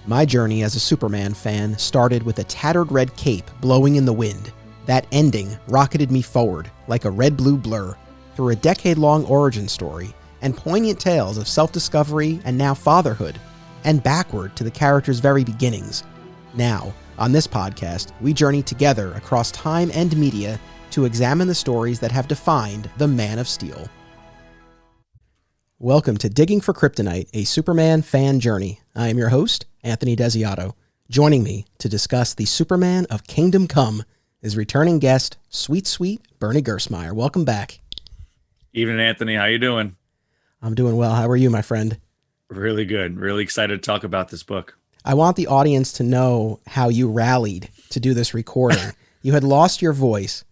My journey as a Superman fan started with a tattered red cape blowing in the wind. That ending rocketed me forward like a red-blue blur through a decade-long origin story and poignant tales of self-discovery and now fatherhood, and backward to the character's very beginnings. Now, on this podcast, we journey together across time and media to examine the stories that have defined the Man of Steel. Welcome to Digging for Kryptonite, a Superman fan journey. I am your host, Anthony Desiato. Joining me to discuss the Superman of Kingdom Come is returning guest, sweet Bernie Gerstmayr. Welcome back. Evening, Anthony. How you doing? I'm doing well. How are you, my friend? Really good. Really excited to talk about this book. I want the audience to know how you rallied to do this recording. You had lost your voice,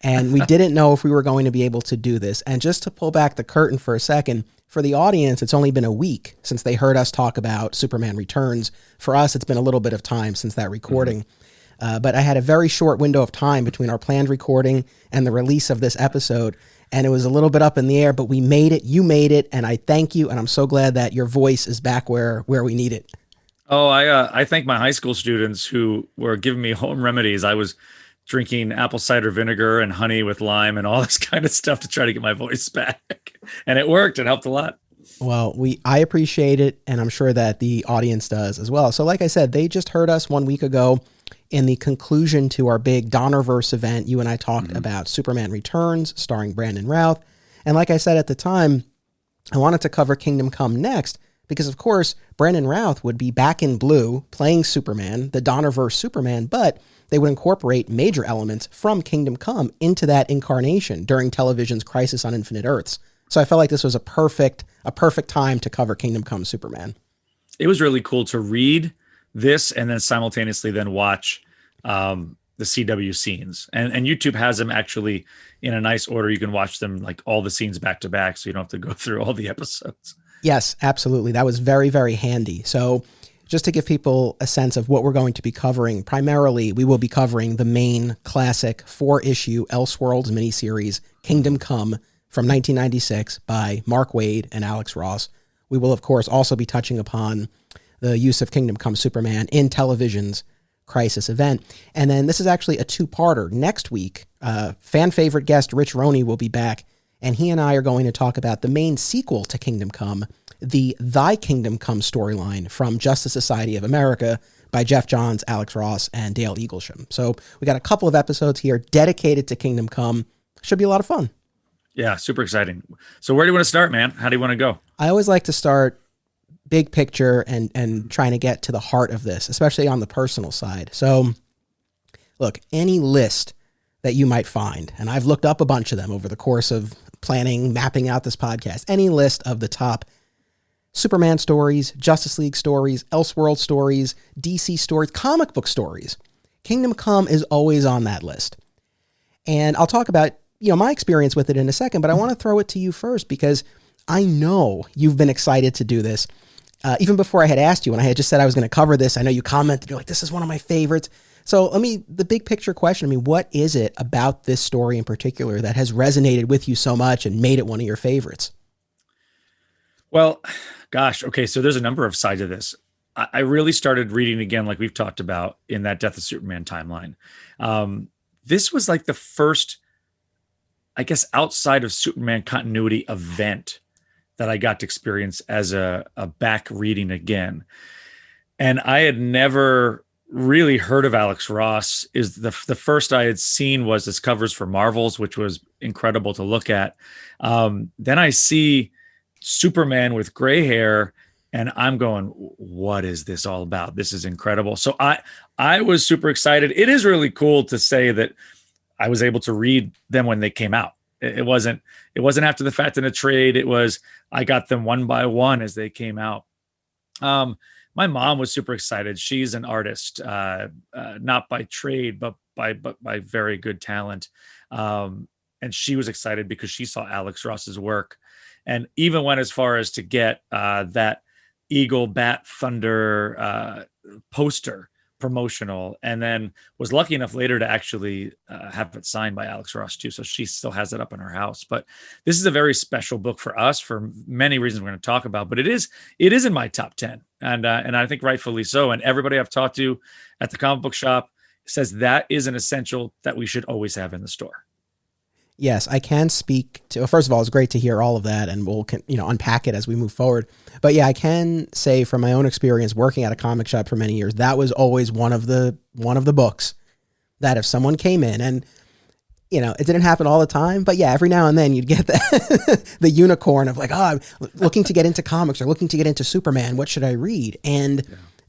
and we didn't know if we were going to be able to do this. And just to pull back the curtain for a second, for the audience, it's only been a week since they heard us talk about Superman Returns. For us, it's been a little bit of time since that recording. But I had a very short window of time between our planned recording and the release of this episode, and it was a little bit up in the air, but we made it. You made it, and I thank you, and I'm so glad that your voice is back where we need it. Oh, I thank my high school students who were giving me home remedies. I was drinking apple cider vinegar and honey with lime and all this kind of stuff to try to get my voice back. And it worked. It helped a lot. Well, I appreciate it, and I'm sure that the audience does as well. So like I said, they just heard us 1 week ago in the conclusion to our big Donnerverse event. You and I talked about Superman Returns, starring Brandon Routh. And like I said at the time, I wanted to cover Kingdom Come next because, of course, Brandon Routh would be back in blue playing Superman, the Donnerverse Superman, but they would incorporate major elements from Kingdom Come into that incarnation during television's Crisis on Infinite Earths. So I felt like this was a perfect time to cover Kingdom Come Superman. It was really cool to read this and then simultaneously then watch the CW scenes. And YouTube has them actually in a nice order. You can watch them like all the scenes back to back, so you don't have to go through all the episodes. Yes, absolutely. That was very, very handy. So just to give people a sense of what we're going to be covering, primarily we will be covering the main classic 4-issue Elseworlds miniseries, Kingdom Come, from 1996 by Mark Waid and Alex Ross. We will, of course, also be touching upon the use of Kingdom Come Superman in television's Crisis event. And then this is actually a two-parter. Next week, fan favorite guest Rich Roney will be back, and he and I are going to talk about the main sequel to Kingdom Come, the Thy Kingdom Come storyline from Justice Society of America by Jeff Johns, Alex Ross, and Dale Eaglesham. So we got a couple of episodes here dedicated to Kingdom Come. Should be a lot of fun. Yeah, super exciting. So where do you want to start, man? How do you want to go? I always like to start big picture and trying to get to the heart of this, especially on the personal side. So look, any list that you might find, and I've looked up a bunch of them over the course of mapping out this podcast, any list of the top Superman stories, Justice League stories, Elseworld stories, DC stories, comic book stories, Kingdom Come is always on that list. And I'll talk about, my experience with it in a second, but I want to throw it to you first because I know you've been excited to do this. Even before I had asked you, and I had just said I was going to cover this, I know you commented, you're like, this is one of my favorites. So the big picture question, what is it about this story in particular that has resonated with you so much and made it one of your favorites? Well, gosh, okay, so there's a number of sides of this. I really started reading again, like we've talked about in that Death of Superman timeline. This was like the first, I guess, outside of Superman continuity event that I got to experience as a back reading again. And I had never really heard of Alex Ross. Is the first I had seen was his covers for Marvels, which was incredible to look at. Then I see Superman with gray hair, and I'm going, what is this all about? This is incredible. So I was super excited. It is really cool to say that I was able to read them when they came out. It wasn't after the fact in a trade. It was, I got them one by one as they came out. My mom was super excited. She's an artist, not by trade, but by very good talent. And she was excited because she saw Alex Ross's work, and even went as far as to get that Eagle, Bat, Thunder poster promotional, and then was lucky enough later to actually have it signed by Alex Ross too. So she still has it up in her house. But this is a very special book for us for many reasons we're going to talk about. But it is in my top 10, and I think rightfully so. And everybody I've talked to at the comic book shop says that is an essential that we should always have in the store. Yes, I can speak to, well, first of all, it's great to hear all of that, and we'll, unpack it as we move forward. But yeah, I can say from my own experience working at a comic shop for many years, that was always one of the books that if someone came in and, it didn't happen all the time, but yeah, every now and then you'd get the unicorn of like, oh, I'm looking to get into comics or looking to get into Superman. What should I read? And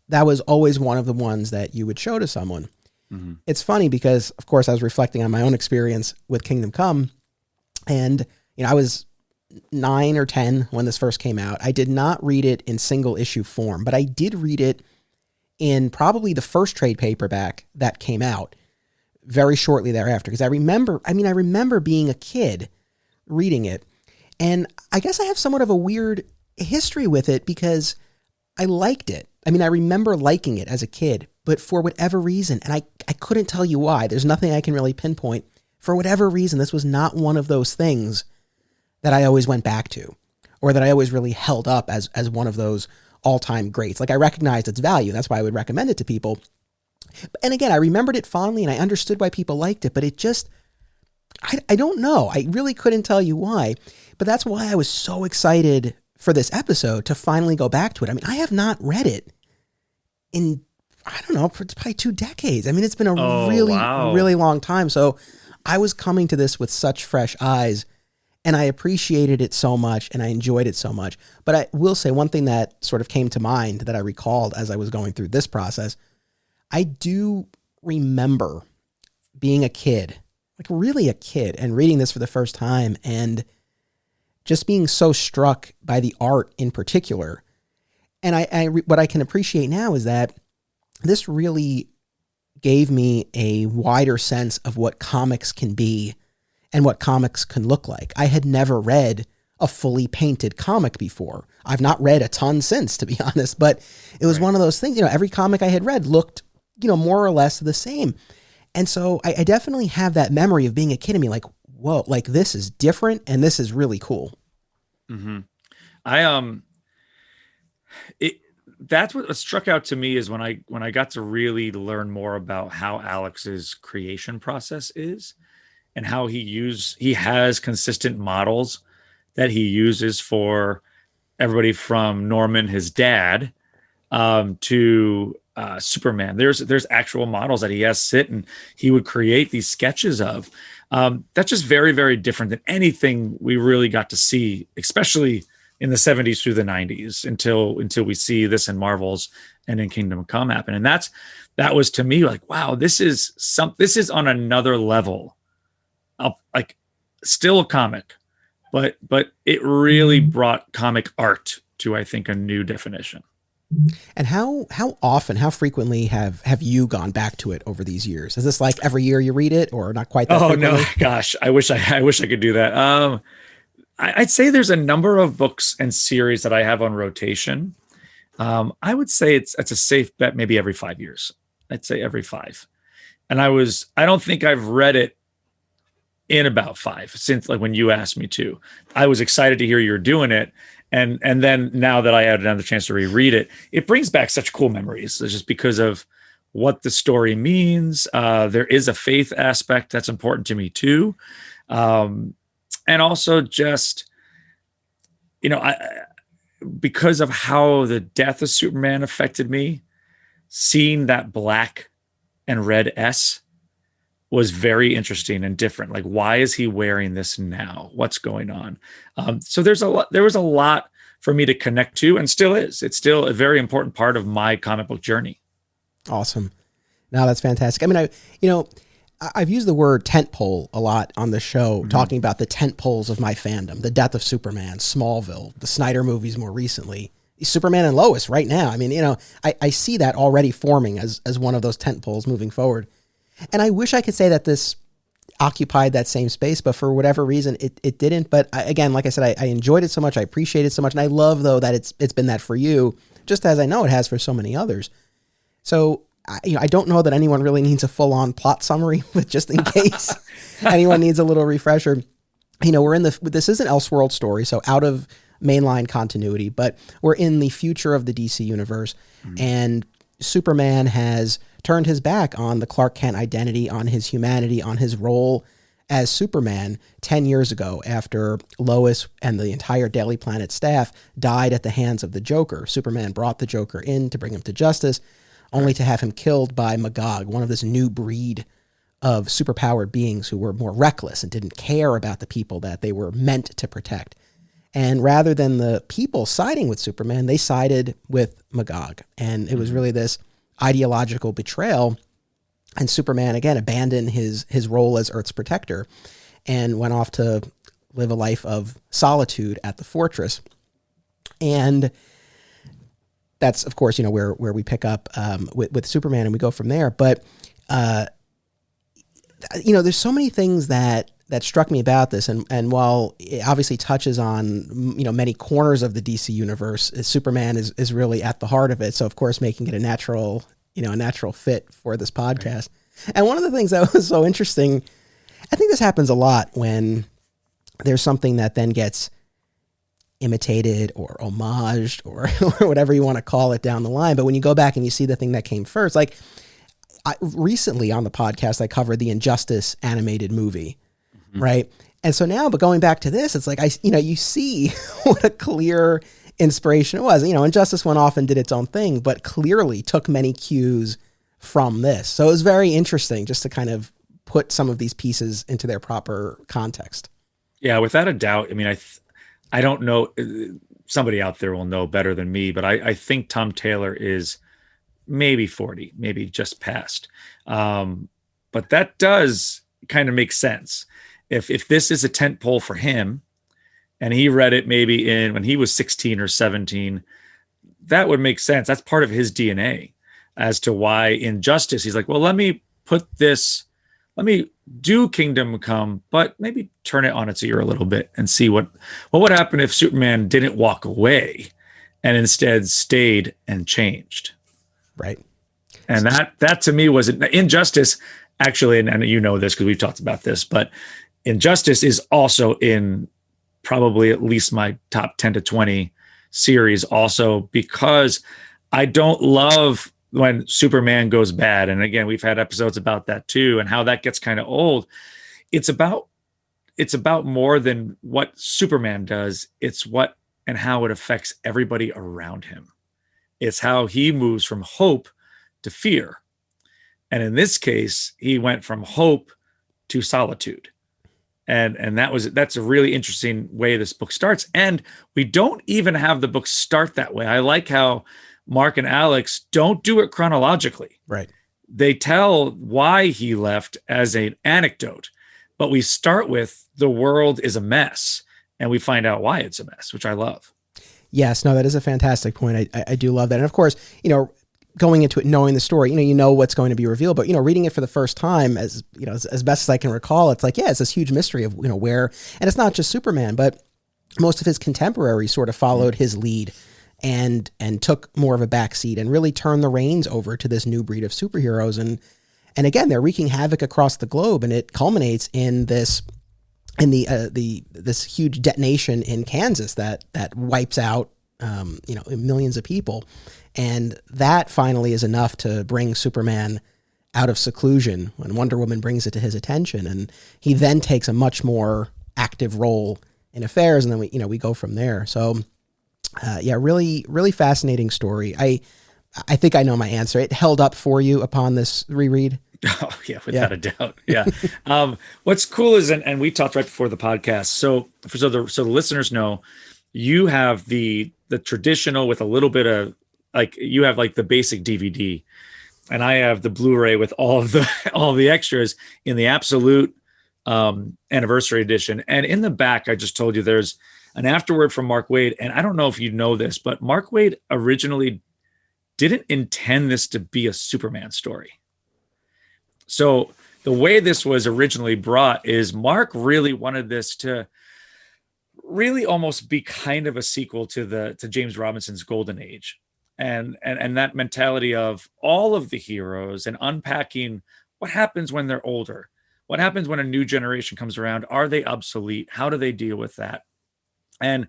that was always one of the ones that you would show to someone. Mm-hmm. It's funny because, of course, I was reflecting on my own experience with Kingdom Come, and I was 9 or 10 when this first came out. I did not read it in single issue form, but I did read it in probably the first trade paperback that came out very shortly thereafter. Because I remember being a kid reading it, and I guess I have somewhat of a weird history with it because I liked it. I remember liking it as a kid, but for whatever reason, and I couldn't tell you why, there's nothing I can really pinpoint. For whatever reason, this was not one of those things that I always went back to, or that I always really held up as one of those all-time greats. Like, I recognized its value. That's why I would recommend it to people. And again, I remembered it fondly, and I understood why people liked it, but it just, I don't know. I really couldn't tell you why, but that's why I was so excited for this episode to finally go back to it. I have not read it in, I don't know, it's probably 2 decades. It's been a really long time. So I was coming to this with such fresh eyes, and I appreciated it so much, and I enjoyed it so much. But I will say one thing that sort of came to mind that I recalled as I was going through this process. I do remember being a kid, like really a kid, and reading this for the first time, and just being so struck by the art in particular. And what I can appreciate now is that this really gave me a wider sense of what comics can be and what comics can look like. I had never read a fully painted comic before. I've not read a ton since, to be honest, but it was one of those things, every comic I had read looked, more or less the same. And so I definitely have that memory of being a kid and being like, whoa, like this is different and this is really cool. Mm-hmm. That's what struck out to me is when I got to really learn more about how Alex's creation process is, and how he has consistent models that he uses for everybody from Norman, his dad, to Superman. There's actual models that he has sit and he would create these sketches of. That's just very, very different than anything we really got to see, especially in the 70s through the 90s until we see this in Marvel's and in Kingdom Come happen. And that was to me like, wow, this is on another level. Like still a comic, but it really brought comic art to, I think, a new definition. And how often, how frequently have you gone back to it over these years? Is this like every year you read it, or not quite that frequently? No, gosh, I wish I could do that. I'd say there's a number of books and series that I have on rotation. I would say it's a safe bet, maybe every 5 years. I'd say every 5. And I don't think I've read it in about 5 since, like, when you asked me to. I was excited to hear you're doing it. And then now that I had another chance to reread it, it brings back such cool memories. It's just because of what the story means. There is a faith aspect that's important to me too. And also just, because of how the death of Superman affected me, seeing that black and red S was very interesting and different. Like, why is he wearing this now? What's going on? So there was a lot for me to connect to, and still is. It's still a very important part of my comic book journey. Awesome. No, that's fantastic. I've used the word tentpole a lot on the show, talking about the tentpoles of my fandom: the death of Superman, Smallville, the Snyder movies more recently, Superman and Lois right now. I see that already forming as one of those tentpoles moving forward. And I wish I could say that this occupied that same space, but for whatever reason, it didn't. But again, like I said, I enjoyed it so much. I appreciate it so much. And I love, though, that it's been that for you, just as I know it has for so many others. So I don't know that anyone really needs a full-on plot summary, but just in case anyone needs a little refresher, we're in this is an Elseworld story, so out of mainline continuity, but we're in the future of the DC universe, and Superman has turned his back on the Clark Kent identity, on his humanity, on his role as Superman 10 years ago, after Lois and the entire Daily Planet staff died at the hands of the Joker. Superman brought the Joker in to bring him to justice, only to have him killed by Magog, one of this new breed of superpowered beings who were more reckless and didn't care about the people that they were meant to protect. And rather than the people siding with Superman, they sided with Magog. And it was really this ideological betrayal. And Superman, again, abandoned his role as Earth's protector and went off to live a life of solitude at the fortress. And that's, of course, where we pick up with Superman and we go from there. But, there's so many things that struck me about this. And while it obviously touches on, many corners of the DC universe, Superman is really at the heart of it. So, of course, making it a natural fit for this podcast. Right. And one of the things that was so interesting, I think this happens a lot when there's something that then gets imitated or homaged or whatever you want to call it down the line. But when you go back and you see the thing that came first, like recently on the podcast, I covered the Injustice animated movie, right? And so now, but going back to this, it's like, you see what a clear inspiration it was. Injustice went off and did its own thing, but clearly took many cues from this. So it was very interesting just to kind of put some of these pieces into their proper context. Yeah, without a doubt. I don't know, somebody out there will know better than me, but I think Tom Taylor is maybe 40, maybe just past. But that does kind of make sense. If this is a tent pole for him, and he read it maybe when he was 16 or 17, that would make sense. That's part of his DNA as to why Injustice, he's like, well, let me do Kingdom Come, but maybe turn it on its ear a little bit and see what would happen if Superman didn't walk away and instead stayed and changed. Right. And that to me was Injustice, actually, and this because we've talked about this, but Injustice is also in probably at least my top 10 to 20 series also, because I don't love when Superman goes bad. And again, we've had episodes about that too, and how that gets kind of old. It's about more than what Superman does. It's what and how it affects everybody around him. It's how he moves from hope to fear. And in this case, he went from hope to solitude. And that's a really interesting way this book starts. And we don't even have the book start that way. I like how Mark and Alex don't do it chronologically. Right. They tell why he left as an anecdote, but we start with the world is a mess and we find out why it's a mess, which I love. Yes, no, that is a fantastic point. I do love that. And of course, going into it, knowing the story, you know what's going to be revealed, but, reading it for the first time, as best as I can recall, it's like, it's this huge mystery of, where, and it's not just Superman, but most of his contemporaries sort of followed his lead and took more of a backseat and really turned the reins over to this new breed of superheroes. And again, they're wreaking havoc across the globe, and it culminates in this huge detonation in Kansas that wipes out millions of people. And that finally is enough to bring Superman out of seclusion when Wonder Woman brings it to his attention. And he then takes a much more active role in affairs. And then we go from there. So really, really fascinating story. I think I know my answer. It held up for you upon this reread. Oh yeah, without a doubt. Yeah. What's cool is, and we talked right before the podcast. So the listeners know, you have the traditional with a little bit of, like, you have like the basic DVD, and I have the Blu-ray with all the extras in the absolute anniversary edition. And in the back, I just told you there's an afterword from Mark Waid. And I don't know if you know this, but Mark Waid originally didn't intend this to be a Superman story. So the way this was originally brought is Mark really wanted this to really almost be kind of a sequel to James Robinson's Golden Age. and that mentality of all of the heroes and unpacking what happens when they're older, what happens when a new generation comes around. Are they obsolete? How do they deal with that? And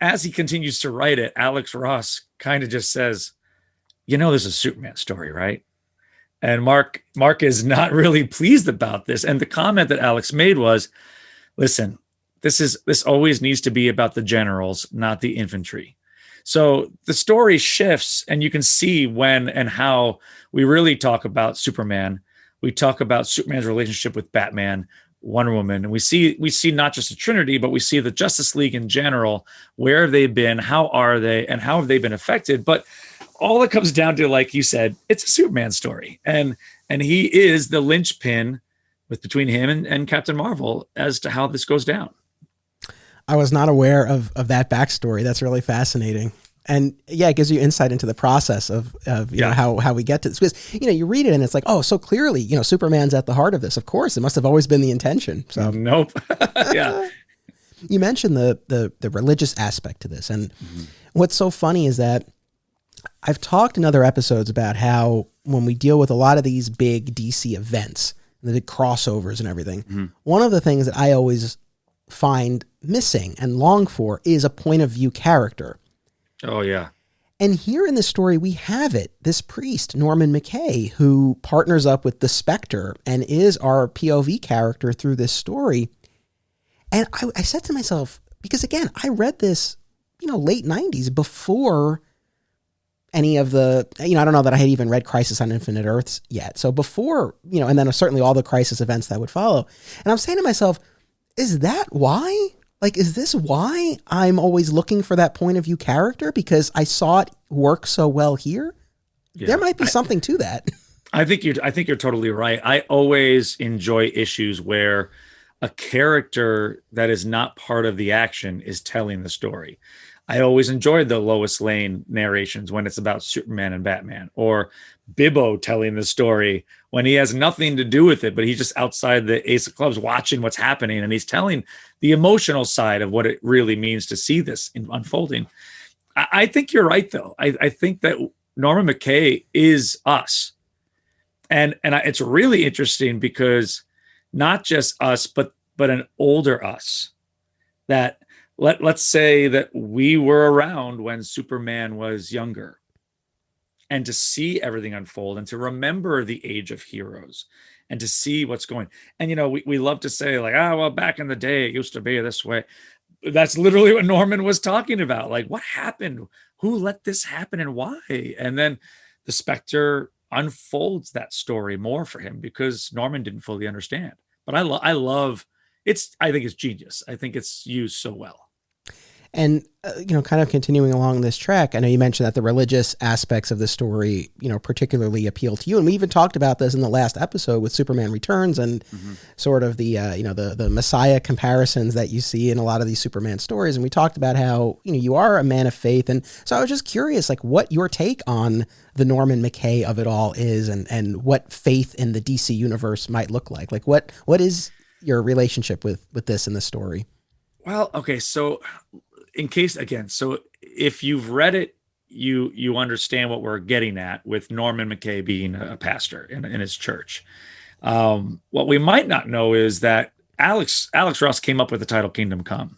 as he continues to write it, Alex Ross kind of just says, this is a Superman story, right? And Mark is not really pleased about this. And the comment that Alex made was, listen, this always needs to be about the generals, not the infantry. So the story shifts, and you can see when and how we really talk about Superman. We talk about Superman's relationship with Batman, Wonder Woman, and we see not just the Trinity, but we see the Justice League in general. Where have they been? How are they? And how have they been affected? But all it comes down to, like you said, it's a Superman story, and he is the linchpin between him and Captain Marvel as to how this goes down. I was not aware of that backstory. That's really fascinating. And yeah, it gives you insight into the process of you know, how we get to this. Because, you read it and it's like, oh, so clearly, Superman's at the heart of this. Of course, it must have always been the intention. So nope. Yeah. You mentioned the religious aspect to this. And what's so funny is that I've talked in other episodes about how when we deal with a lot of these big DC events, the big crossovers and everything, one of the things that I always find missing and long for is a point of view character. Oh, yeah. And here in this story, we have it. This priest, Norman McKay, who partners up with the Spectre and is our POV character through this story. And I said to myself, because again, I read this, late 90s before any of the, I don't know that I had even read Crisis on Infinite Earths yet. So before, and then certainly all the Crisis events that would follow. And I'm saying to myself, is that why? Like, is this why I'm always looking for that point of view character? Because I saw it work so well here. Yeah, there might be something to that. I think you're totally right. I always enjoy issues where a character that is not part of the action is telling the story. I always enjoyed the Lois Lane narrations when it's about Superman and Batman, or Bibbo telling the story when he has nothing to do with it, but he's just outside the Ace of Clubs watching what's happening, and he's telling the emotional side of what it really means to see this unfolding. I think you're right, though. I think that Norman McKay is us. And it's really interesting because not just us, but an older us. That let's say that we were around when Superman was younger, and to see everything unfold and to remember the age of heroes and to see what's going. And, we love to say like, well, back in the day, it used to be this way. That's literally what Norman was talking about. Like, what happened? Who let this happen and why? And then the Spectre unfolds that story more for him because Norman didn't fully understand. But I love it's. I think it's genius. I think it's used so well. And, kind of continuing along this track, I know you mentioned that the religious aspects of the story, particularly appeal to you. And we even talked about this in the last episode with Superman Returns and sort of the, the Messiah comparisons that you see in a lot of these Superman stories. And we talked about how, you are a man of faith. And so I was just curious, like, what your take on the Norman McKay of it all is and what faith in the DC universe might look like. Like, what is your relationship with this in the story? Well, okay, so so if you've read it, you understand what we're getting at with Norman McKay being a pastor in his church. What we might not know is that Alex Ross came up with the title Kingdom Come.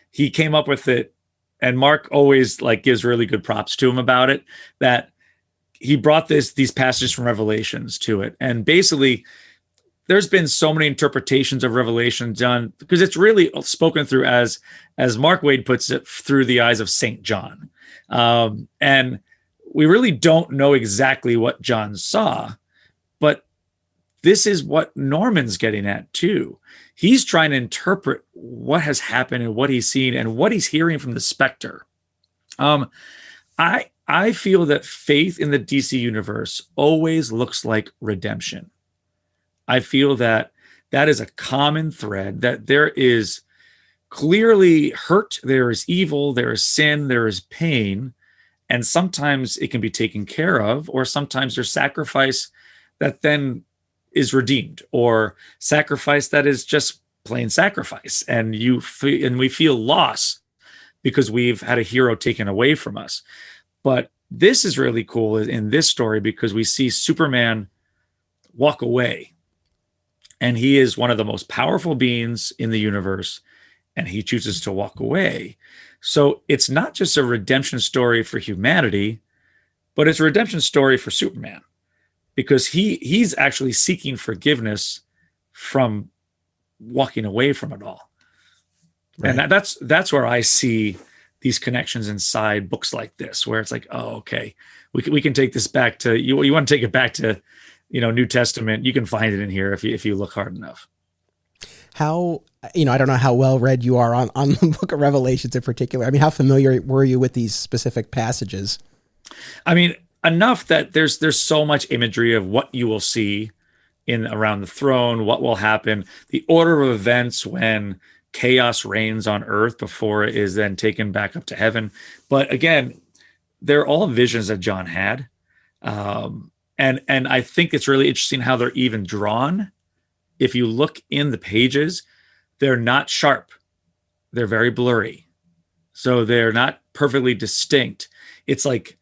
He came up with it, and Mark always gives really good props to him about it, that he brought these passages from Revelations to it. And basically, there's been so many interpretations of Revelation done because it's really spoken through as Mark Waid puts it, through the eyes of Saint John. And we really don't know exactly what John saw, but this is what Norman's getting at too. He's trying to interpret what has happened and what he's seen and what he's hearing from the Spectre. I feel that faith in the DC universe always looks like redemption. I feel that is a common thread, that there is clearly hurt, there is evil, there is sin, there is pain, and sometimes it can be taken care of, or sometimes there's sacrifice that then is redeemed, or sacrifice that is just plain sacrifice, and we feel loss because we've had a hero taken away from us. But this is really cool in this story because we see Superman walk away, and he is one of the most powerful beings in the universe, and he chooses to walk away. So it's not just a redemption story for humanity, but it's a redemption story for Superman, because he's actually seeking forgiveness from walking away from it all. Right. And that's where I see these connections inside books like this, where it's like, oh, okay, we can take this back to you want to take it back to, New Testament. You can find it in here if you look hard enough. How, I don't know how well read you are on the book of Revelations in particular. I mean, how familiar were you with these specific passages? I mean, enough that there's so much imagery of what you will see in around the throne, what will happen, the order of events when chaos reigns on earth before it is then taken back up to heaven. But again, they're all visions that John had. And I think it's really interesting how they're even drawn. If you look in the pages, they're not sharp. They're very blurry. So they're not perfectly distinct. It's like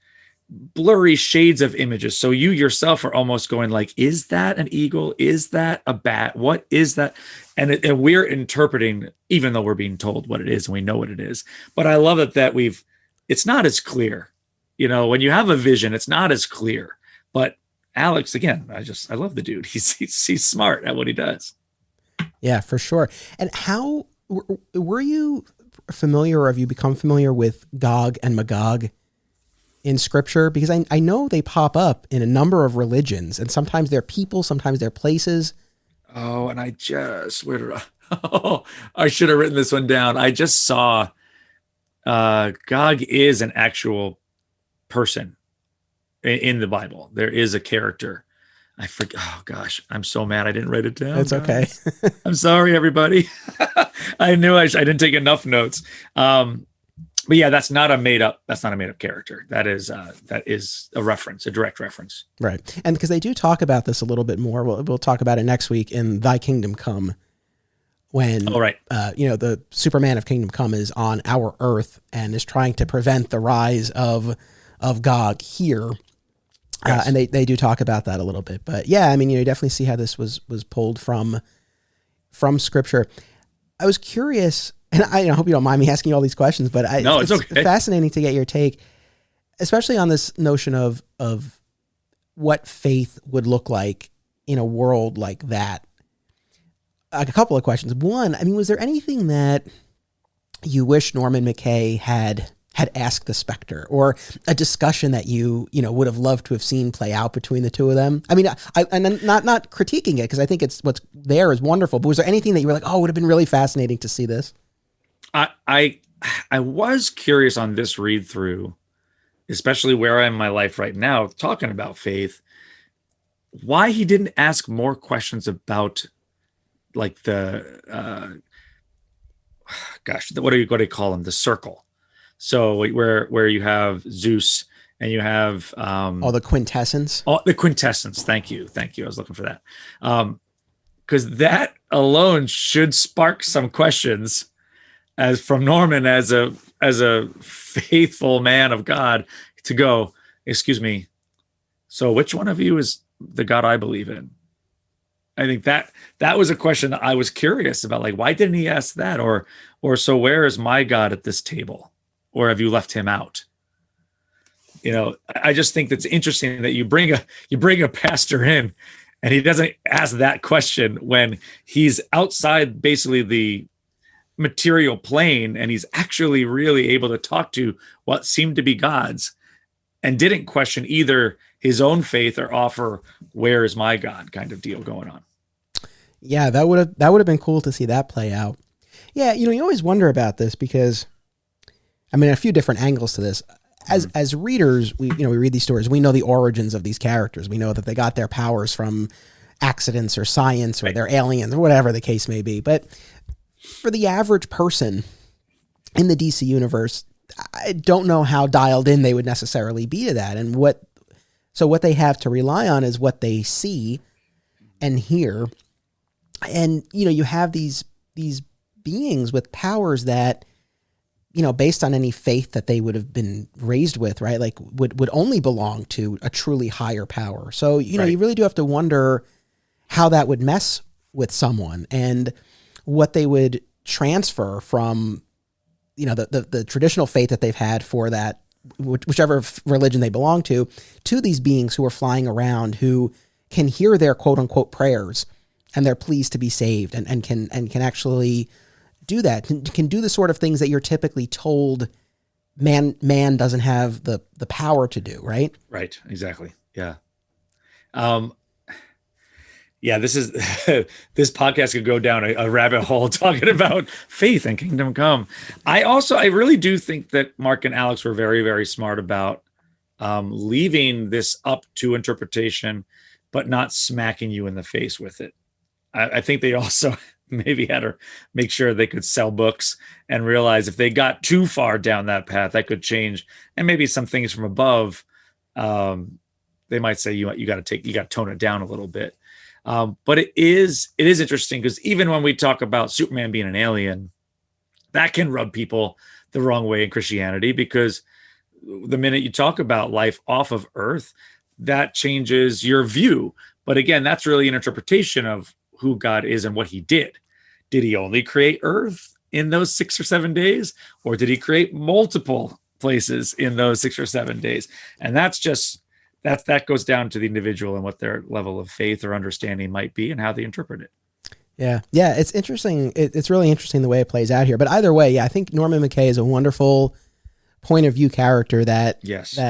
blurry shades of images. So you yourself are almost going like, is that an eagle? Is that a bat? What is that? And we're interpreting, even though we're being told what it is and we know what it is. But I love it that it's not as clear. When you have a vision, it's not as clear. But Alex, again, I love the dude. He's smart at what he does. Yeah, for sure. And how were you familiar, or have you become familiar with Gog and Magog in scripture? Because I know they pop up in a number of religions, and sometimes they're people, sometimes they're places. Oh, and I should have written this one down. I just saw Gog is an actual person in the Bible. There is a character. I forget. Oh gosh, I'm so mad I didn't write it down. It's okay. I'm sorry, everybody. I knew I didn't take enough notes. But yeah, that's not a made up character. That is a reference, a direct reference. Right. And because they do talk about this a little bit more, we'll talk about it next week in Thy Kingdom Come, when, the Superman of Kingdom Come is on our earth and is trying to prevent the rise of Gog here. Yes. And they do talk about that a little bit, but yeah, I mean, you definitely see how this was pulled from scripture. I was curious, and I hope you don't mind me asking you all these questions, but it's okay. Fascinating to get your take, especially on this notion of what faith would look like in a world like that. A couple of questions. One, I mean, was there anything that you wish Norman McKay had asked the Spectre, or a discussion that you would have loved to have seen play out between the two of them? I mean, and not critiquing it, because I think it's what's there is wonderful, but was there anything that you were like, oh, it would have been really fascinating to see this? I was curious on this read through, especially where I am in my life right now, talking about faith, why he didn't ask more questions about like the, what do you call them? The circle. So where you have Zeus and you have the quintessence. Oh, the quintessence. Thank you. I was looking for that. Because that alone should spark some questions as from Norman as a faithful man of God to go, excuse me, so which one of you is the God I believe in? I think that was a question that I was curious about. Like, why didn't he ask that? Or so where is my God at this table? Or have you left him out? I just think that's interesting that you bring a pastor in and he doesn't ask that question when he's outside basically the material plane, and he's actually really able to talk to what seemed to be God's, and didn't question either his own faith or offer, where is my God kind of deal going on. Yeah, that would have been cool to see that play out. Yeah, you always wonder about this because, I mean, a few different angles to this. As readers, we read these stories. We know the origins of these characters. We know that they got their powers from accidents or science, or they're aliens, or whatever the case may be. But for the average person in the DC universe, I don't know how dialed in they would necessarily be to that. And what they have to rely on is what they see and hear. And, you have these beings with powers that based on any faith that they would have been raised with, right? Like would only belong to a truly higher power. So, you really do have to wonder how that would mess with someone and what they would transfer from, the traditional faith that they've had for that, whichever religion they belong to these beings who are flying around, who can hear their quote unquote prayers and they're pleased to be saved and can actually do that, can do the sort of things that you're typically told man doesn't have the power to do, right? Right. Exactly. Yeah. Yeah, this podcast could go down a rabbit hole talking about faith and kingdom come. I really do think that Mark and Alex were very, very smart about leaving this up to interpretation, but not smacking you in the face with it. I think they also maybe had to make sure they could sell books and realize if they got too far down that path, that could change. And maybe some things from above, they might say you got to tone it down a little bit. But it is interesting because even when we talk about Superman being an alien, that can rub people the wrong way in Christianity, because the minute you talk about life off of Earth, that changes your view. But again, that's really an interpretation of who God is and what he did. Did he only create Earth in those 6 or 7 days, or did he create multiple places in those 6 or 7 days? And that's just that goes down to the individual and what their level of faith or understanding might be and how they interpret it. Yeah. It's interesting. It's really interesting the way it plays out here. But either way, I think Norman McKay is a wonderful point of view character that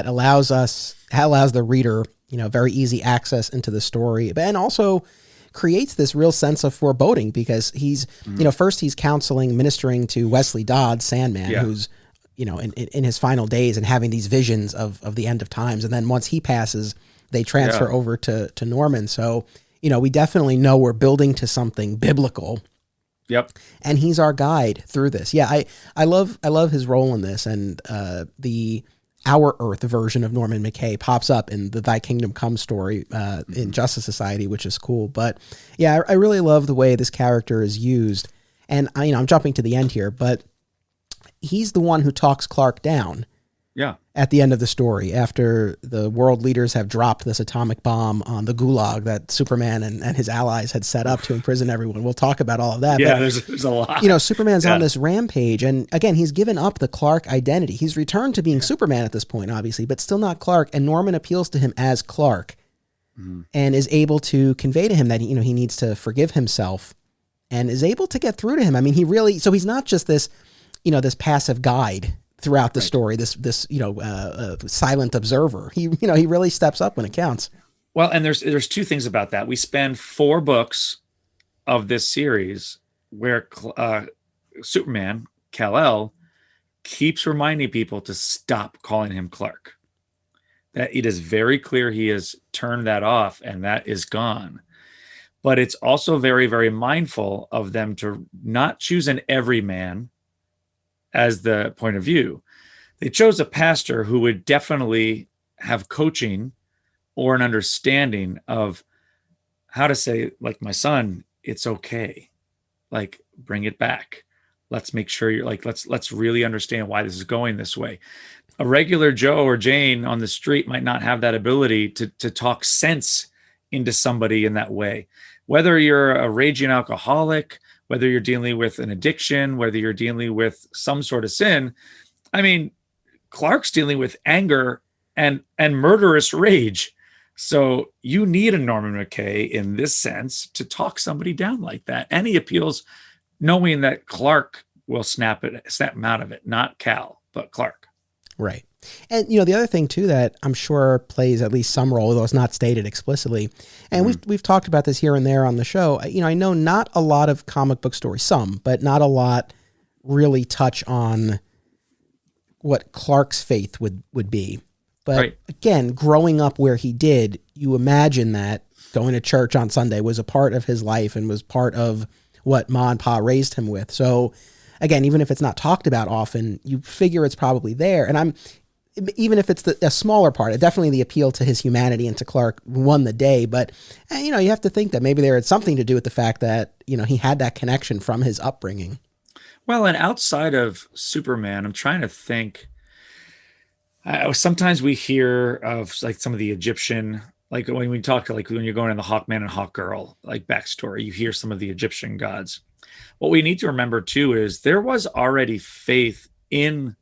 allows the reader, very easy access into the story, and also creates this real sense of foreboding, because he's, first he's ministering to Wesley Dodds, Sandman, who's, in his final days and having these visions of the end of times. And then once he passes, they transfer over to Norman. So, we definitely know we're building to something biblical. Yep. And he's our guide through this. Yeah. I love his role in this. And the Our Earth version of Norman McKay pops up in the Thy Kingdom Come story in Justice Society, which is cool. But yeah, I really love the way this character is used. And I'm jumping to the end here, but he's the one who talks Clark down. Yeah. At the end of the story, after the world leaders have dropped this atomic bomb on the gulag that Superman and his allies had set up to imprison everyone. We'll talk about all of that. Yeah, but, there's a lot. Superman's on this rampage. And again, he's given up the Clark identity. He's returned to being Superman at this point, obviously, but still not Clark. And Norman appeals to him as Clark and is able to convey to him that, he needs to forgive himself, and is able to get through to him. I mean, so he's not just this, this passive guide throughout the story, this silent observer. He really steps up when it counts. Well, and there's two things about that. We spend 4 books of this series where Superman, Kal-El, keeps reminding people to stop calling him Clark. That it is very clear he has turned that off, and that is gone. But it's also very, very mindful of them to not choose an everyman as the point of view. They chose a pastor who would definitely have coaching or an understanding of how to say, like, my son, it's okay. Like, bring it back. Let's make sure you're like, let's really understand why this is going this way. A regular Joe or Jane on the street might not have that ability to talk sense into somebody in that way. Whether you're a raging alcoholic, whether you're dealing with an addiction, whether you're dealing with some sort of sin. I mean, Clark's dealing with anger and murderous rage. So you need a Norman McKay in this sense to talk somebody down like that. And he appeals knowing that Clark will snap him out of it, not Cal, but Clark. Right. And, the other thing too, that I'm sure plays at least some role, though it's not stated explicitly. And we've talked about this here and there on the show. I know not a lot of comic book stories, some, but not a lot really touch on what Clark's faith would be. But again, growing up where he did, you imagine that going to church on Sunday was a part of his life and was part of what Ma and Pa raised him with. So again, even if it's not talked about often, you figure it's probably there. And even if it's a smaller part, definitely the appeal to his humanity and to Clark won the day. But, you have to think that maybe there had something to do with the fact that, he had that connection from his upbringing. Well, and outside of Superman, I'm trying to think. Sometimes we hear of like some of the Egyptian, like when we talk, like when you're going in the Hawkman and Hawkgirl, like backstory, you hear some of the Egyptian gods. What we need to remember too is there was already faith in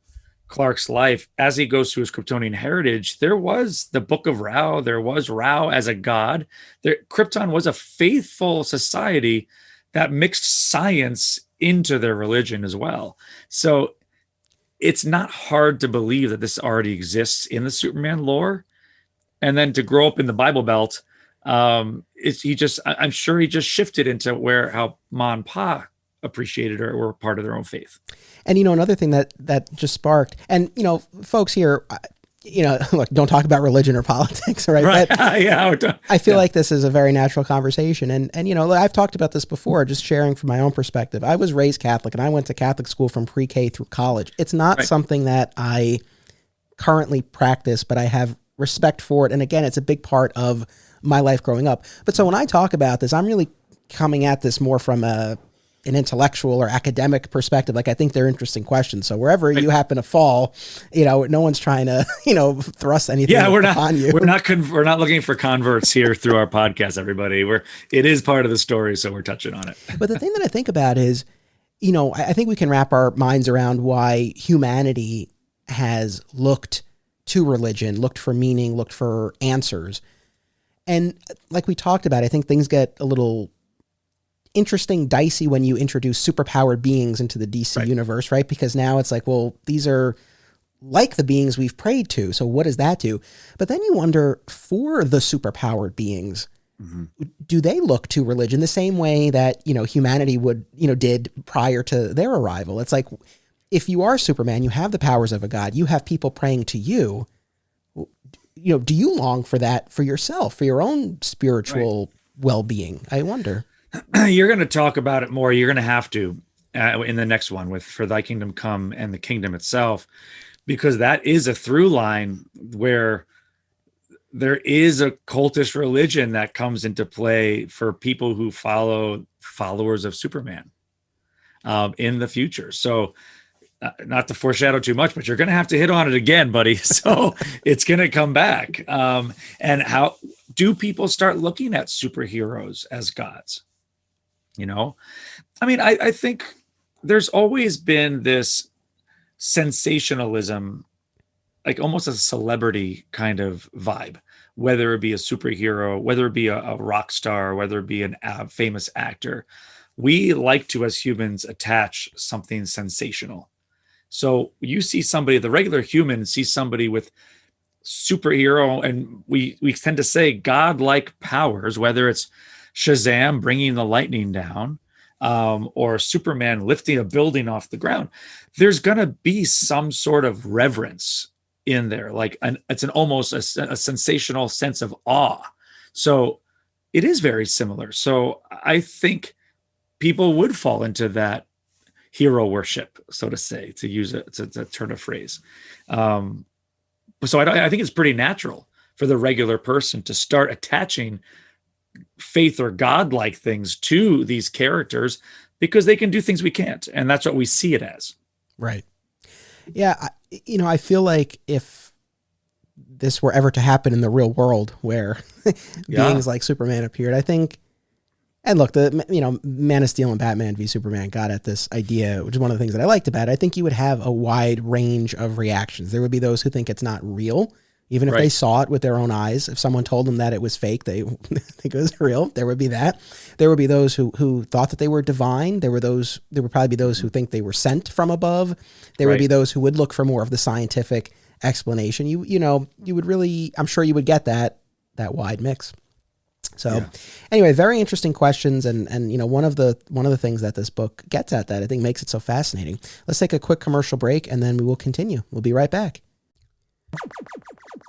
Clark's life as he goes through his Kryptonian heritage. There was the Book of Ra. There was Ra as a god. Krypton was a faithful society that mixed science into their religion as well. So it's not hard to believe that this already exists in the Superman lore. And then to grow up in the Bible Belt, I'm sure he just shifted into how Ma and Pa appreciated or were part of their own faith. And, another thing that just sparked, and, folks here, look, don't talk about religion or politics, right? Right. But Yeah. I feel like this is a very natural conversation. And, I've talked about this before, just sharing from my own perspective. I was raised Catholic and I went to Catholic school from pre-K through college. It's not something that I currently practice, but I have respect for it. And again, it's a big part of my life growing up. But so when I talk about this, I'm really coming at this more from an intellectual or academic perspective. Like, I think they're interesting questions. So wherever you happen to fall, no one's trying to, thrust anything on you. We're not looking for converts here through our podcast, everybody. It is part of the story, so we're touching on it. But the thing that I think about is, I think we can wrap our minds around why humanity has looked to religion, looked for meaning, looked for answers. And like we talked about, I think things get a little interesting, dicey when you introduce superpowered beings into the DC universe, right? Because now it's like, well, these are like the beings we've prayed to. So what does that do? But then you wonder, for the superpowered beings, do they look to religion the same way that, humanity would, did prior to their arrival? It's like, if you are Superman, you have the powers of a god, you have people praying to you, do you long for that for yourself, for your own spiritual well-being? I wonder. You're going to talk about it more. You're going to have to in the next one with For Thy Kingdom Come and the kingdom itself, because that is a through line where there is a cultish religion that comes into play for people who followers of Superman in the future. So not to foreshadow too much, but you're going to have to hit on it again, buddy. So it's going to come back. And how do people start looking at superheroes as gods? I think there's always been this sensationalism, like almost a celebrity kind of vibe, whether it be a superhero, whether it be a rock star, whether it be a famous actor. We like to, as humans, attach something sensational. So you see somebody, the regular human sees somebody with superhero, and we tend to say godlike powers, whether it's Shazam bringing the lightning down, or Superman lifting a building off the ground. There's going to be some sort of reverence in there. Like it's almost a sensational sense of awe. So it is very similar. So I think people would fall into that hero worship, so to say, to use it, to turn a phrase. So I think it's pretty natural for the regular person to start attaching faith or godlike things to these characters because they can do things we can't. And that's what we see it as. Right. Yeah. I feel like if this were ever to happen in the real world where beings like Superman appeared, I think, and look, Man of Steel and Batman v Superman got at this idea, which is one of the things that I liked about it. I think you would have a wide range of reactions. There would be those who think it's not real, even if they saw it with their own eyes. If someone told them that it was fake, they think it was real. There would be that. There would be those who thought that they were divine. There would probably be those who think they were sent from above. There would be those who would look for more of the scientific explanation. You would really, I'm sure you would get that wide mix. So anyway, very interesting questions. And one of the things that this book gets at that I think makes it so fascinating. Let's take a quick commercial break and then we will continue. We'll be right back.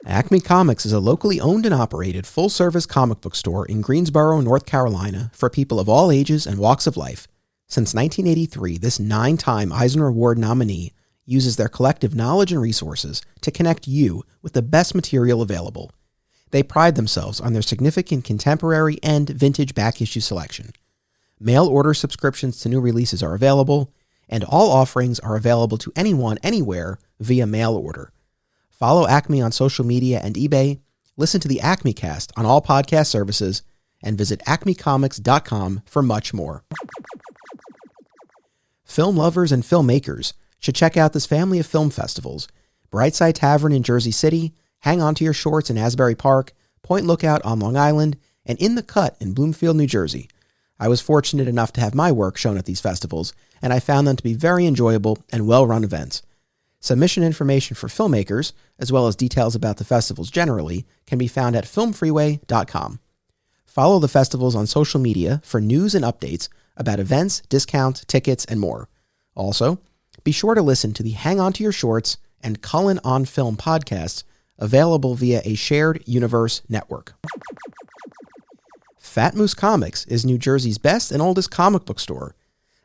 Acme Comics is a locally owned and operated full-service comic book store in Greensboro, North Carolina for people of all ages and walks of life. Since 1983, this 9-time Eisner Award nominee uses their collective knowledge and resources to connect you with the best material available. They pride themselves on their significant contemporary and vintage back issue selection. Mail order subscriptions to new releases are available, And all offerings are available to anyone, anywhere, via mail order. Follow Acme on social media and eBay, listen to the Acme Cast on all podcast services, and visit acmecomics.com for much more. Film lovers and filmmakers should check out this family of film festivals: Brightside Tavern in Jersey City, Hang On to Your Shorts in Asbury Park, Point Lookout on Long Island, and In the Cut in Bloomfield, New Jersey. I was fortunate enough to have my work shown at these festivals, and I found them to be very enjoyable and well-run events. Submission information for filmmakers, as well as details about the festivals generally, can be found at filmfreeway.com. Follow the festivals on social media for news and updates about events, discounts, tickets, and more. Also, be sure to listen to the Hang On to Your Shorts and Cullen on Film podcasts, available via a shared universe network. Fat Moose Comics is New Jersey's best and oldest comic book store.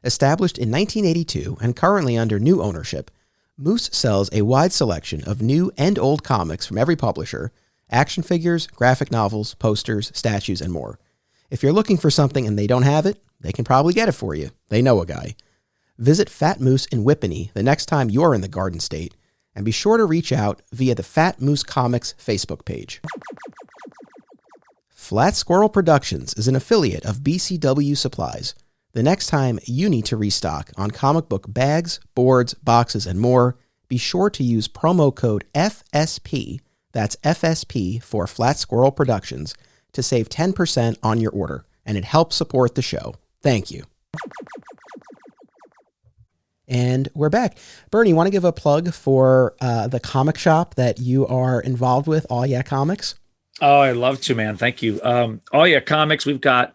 Established in 1982 and currently under new ownership, Moose sells a wide selection of new and old comics from every publisher, action figures, graphic novels, posters, statues, and more. If you're looking for something and they don't have it, they can probably get it for you. They know a guy. Visit Fat Moose in Whippany the next time you're in the Garden State, and be sure to reach out via the Fat Moose Comics Facebook page. Flat Squirrel Productions is an affiliate of BCW Supplies. The next time you need to restock on comic book bags, boards, boxes, and more, be sure to use promo code FSP, that's FSP for Flat Squirrel Productions, to save 10% on your order, and it helps support the show. Thank you. And we're back. Bernie, you want to give a plug for the comic shop that you are involved with, All Yeah Comics? Oh, I'd love to, man. Thank you. All Yeah Comics, we've got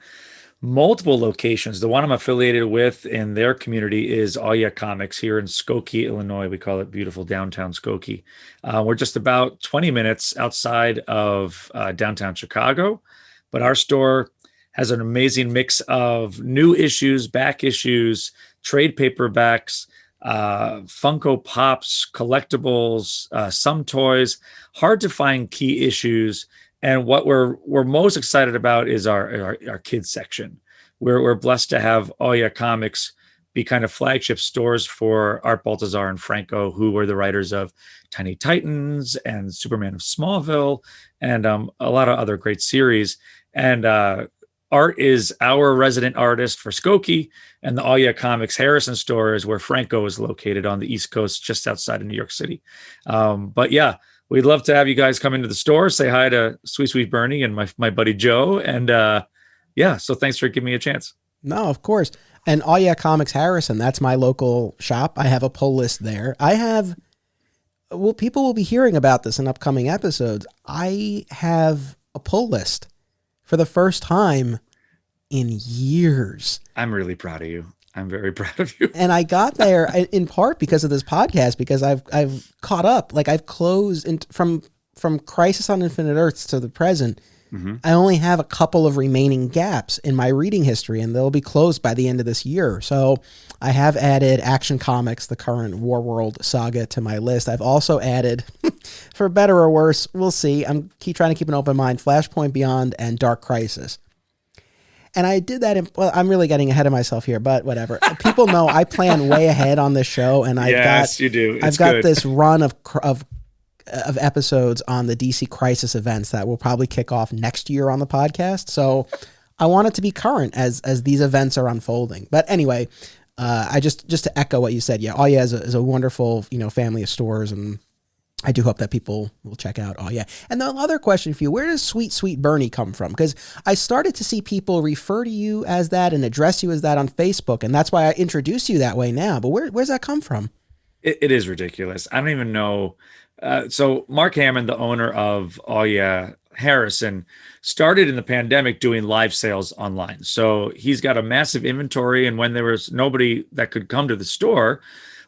multiple locations. The one I'm affiliated with in their community is All Yeah Comics here in Skokie, Illinois. We call it beautiful downtown Skokie. We're just about 20 minutes outside of downtown Chicago, but our store has an amazing mix of new issues, back issues, trade paperbacks, Funko Pops, collectibles, some toys, hard to find key issues. And what we're most excited about is our kids section. We're blessed to have All Yeah Comics be kind of flagship stores for Art Baltazar and Franco, who were the writers of Tiny Titans and Superman of Smallville, and a lot of other great series. And Art is our resident artist for Skokie, and the All Yeah Comics Harrison store is where Franco is located on the East Coast, just outside of New York City. But yeah, we'd love to have you guys come into the store, say hi to Sweet Bernie and my buddy Joe. And yeah, so thanks for giving me a chance. No, of course. And All Yeah Comics Harrison, that's my local shop. I have a pull list there. People will be hearing about this in upcoming episodes. I have a pull list for the first time in years. I'm really proud of you. I'm very proud of you. And I got there in part because of this podcast, because I've caught up. Like, I've closed from Crisis on Infinite Earths to the present. Mm-hmm. I only have a couple of remaining gaps in my reading history, and they'll be closed by the end of this year. So I have added Action Comics, the current War World saga, to my list. I've also added, for better or worse, we'll see, I'm trying to keep an open mind, Flashpoint Beyond and Dark Crisis. And I did that I'm really getting ahead of myself here, but whatever. People know I plan way ahead on this show, and you do. I've got this run of episodes on the DC Crisis events that will probably kick off next year on the podcast. So I want it to be current as these events are unfolding. But anyway, I just to echo what you said, yeah, All Yeah is a wonderful, family of stores, and I do hope that people will check out All Yeah. And the other question for you, where does Sweet Bernie come from? Because I started to see people refer to you as that and address you as that on Facebook, and that's why I introduced you that way now. But where's that come from? It is ridiculous. I don't even know. So Mark Hammond, the owner of All Yeah Harrison, started in the pandemic doing live sales online. So he's got a massive inventory, and when there was nobody that could come to the store,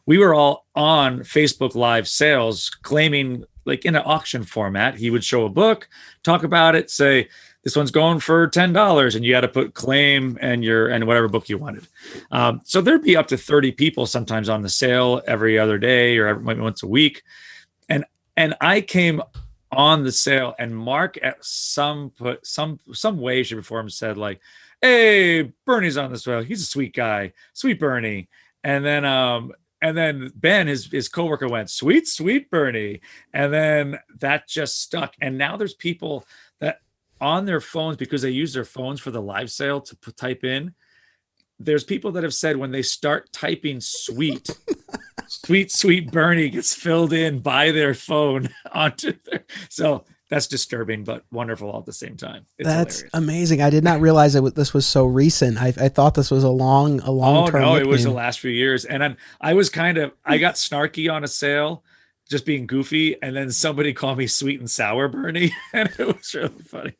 we were all on Facebook Live sales, claiming, like in an auction format, he would show a book, talk about it, say, this one's going for $10, and you had to put claim and whatever book you wanted. So there'd be up to 30 people sometimes on the sale every other day or maybe once a week. And I came on the sale, and Mark at some way, shape, or form said, like, hey, Bernie's on the sale. He's a sweet guy, sweet Bernie. And then Ben, his coworker, went, "Sweet, sweet Bernie," and then that just stuck. And now there's people that on their phones, because they use their phones for the live sale to type in. There's people that have said when they start typing "sweet," "sweet, sweet Bernie" gets filled in by their phone onto their. So that's disturbing, but wonderful all at the same time. It's That's hilarious. amazing. I did not realize this was so recent. I thought this was a long term. Oh no, nickname. it was the last few years, and I got snarky on a sale, just being goofy, and then somebody called me "Sweet and Sour Bernie," and it was really funny.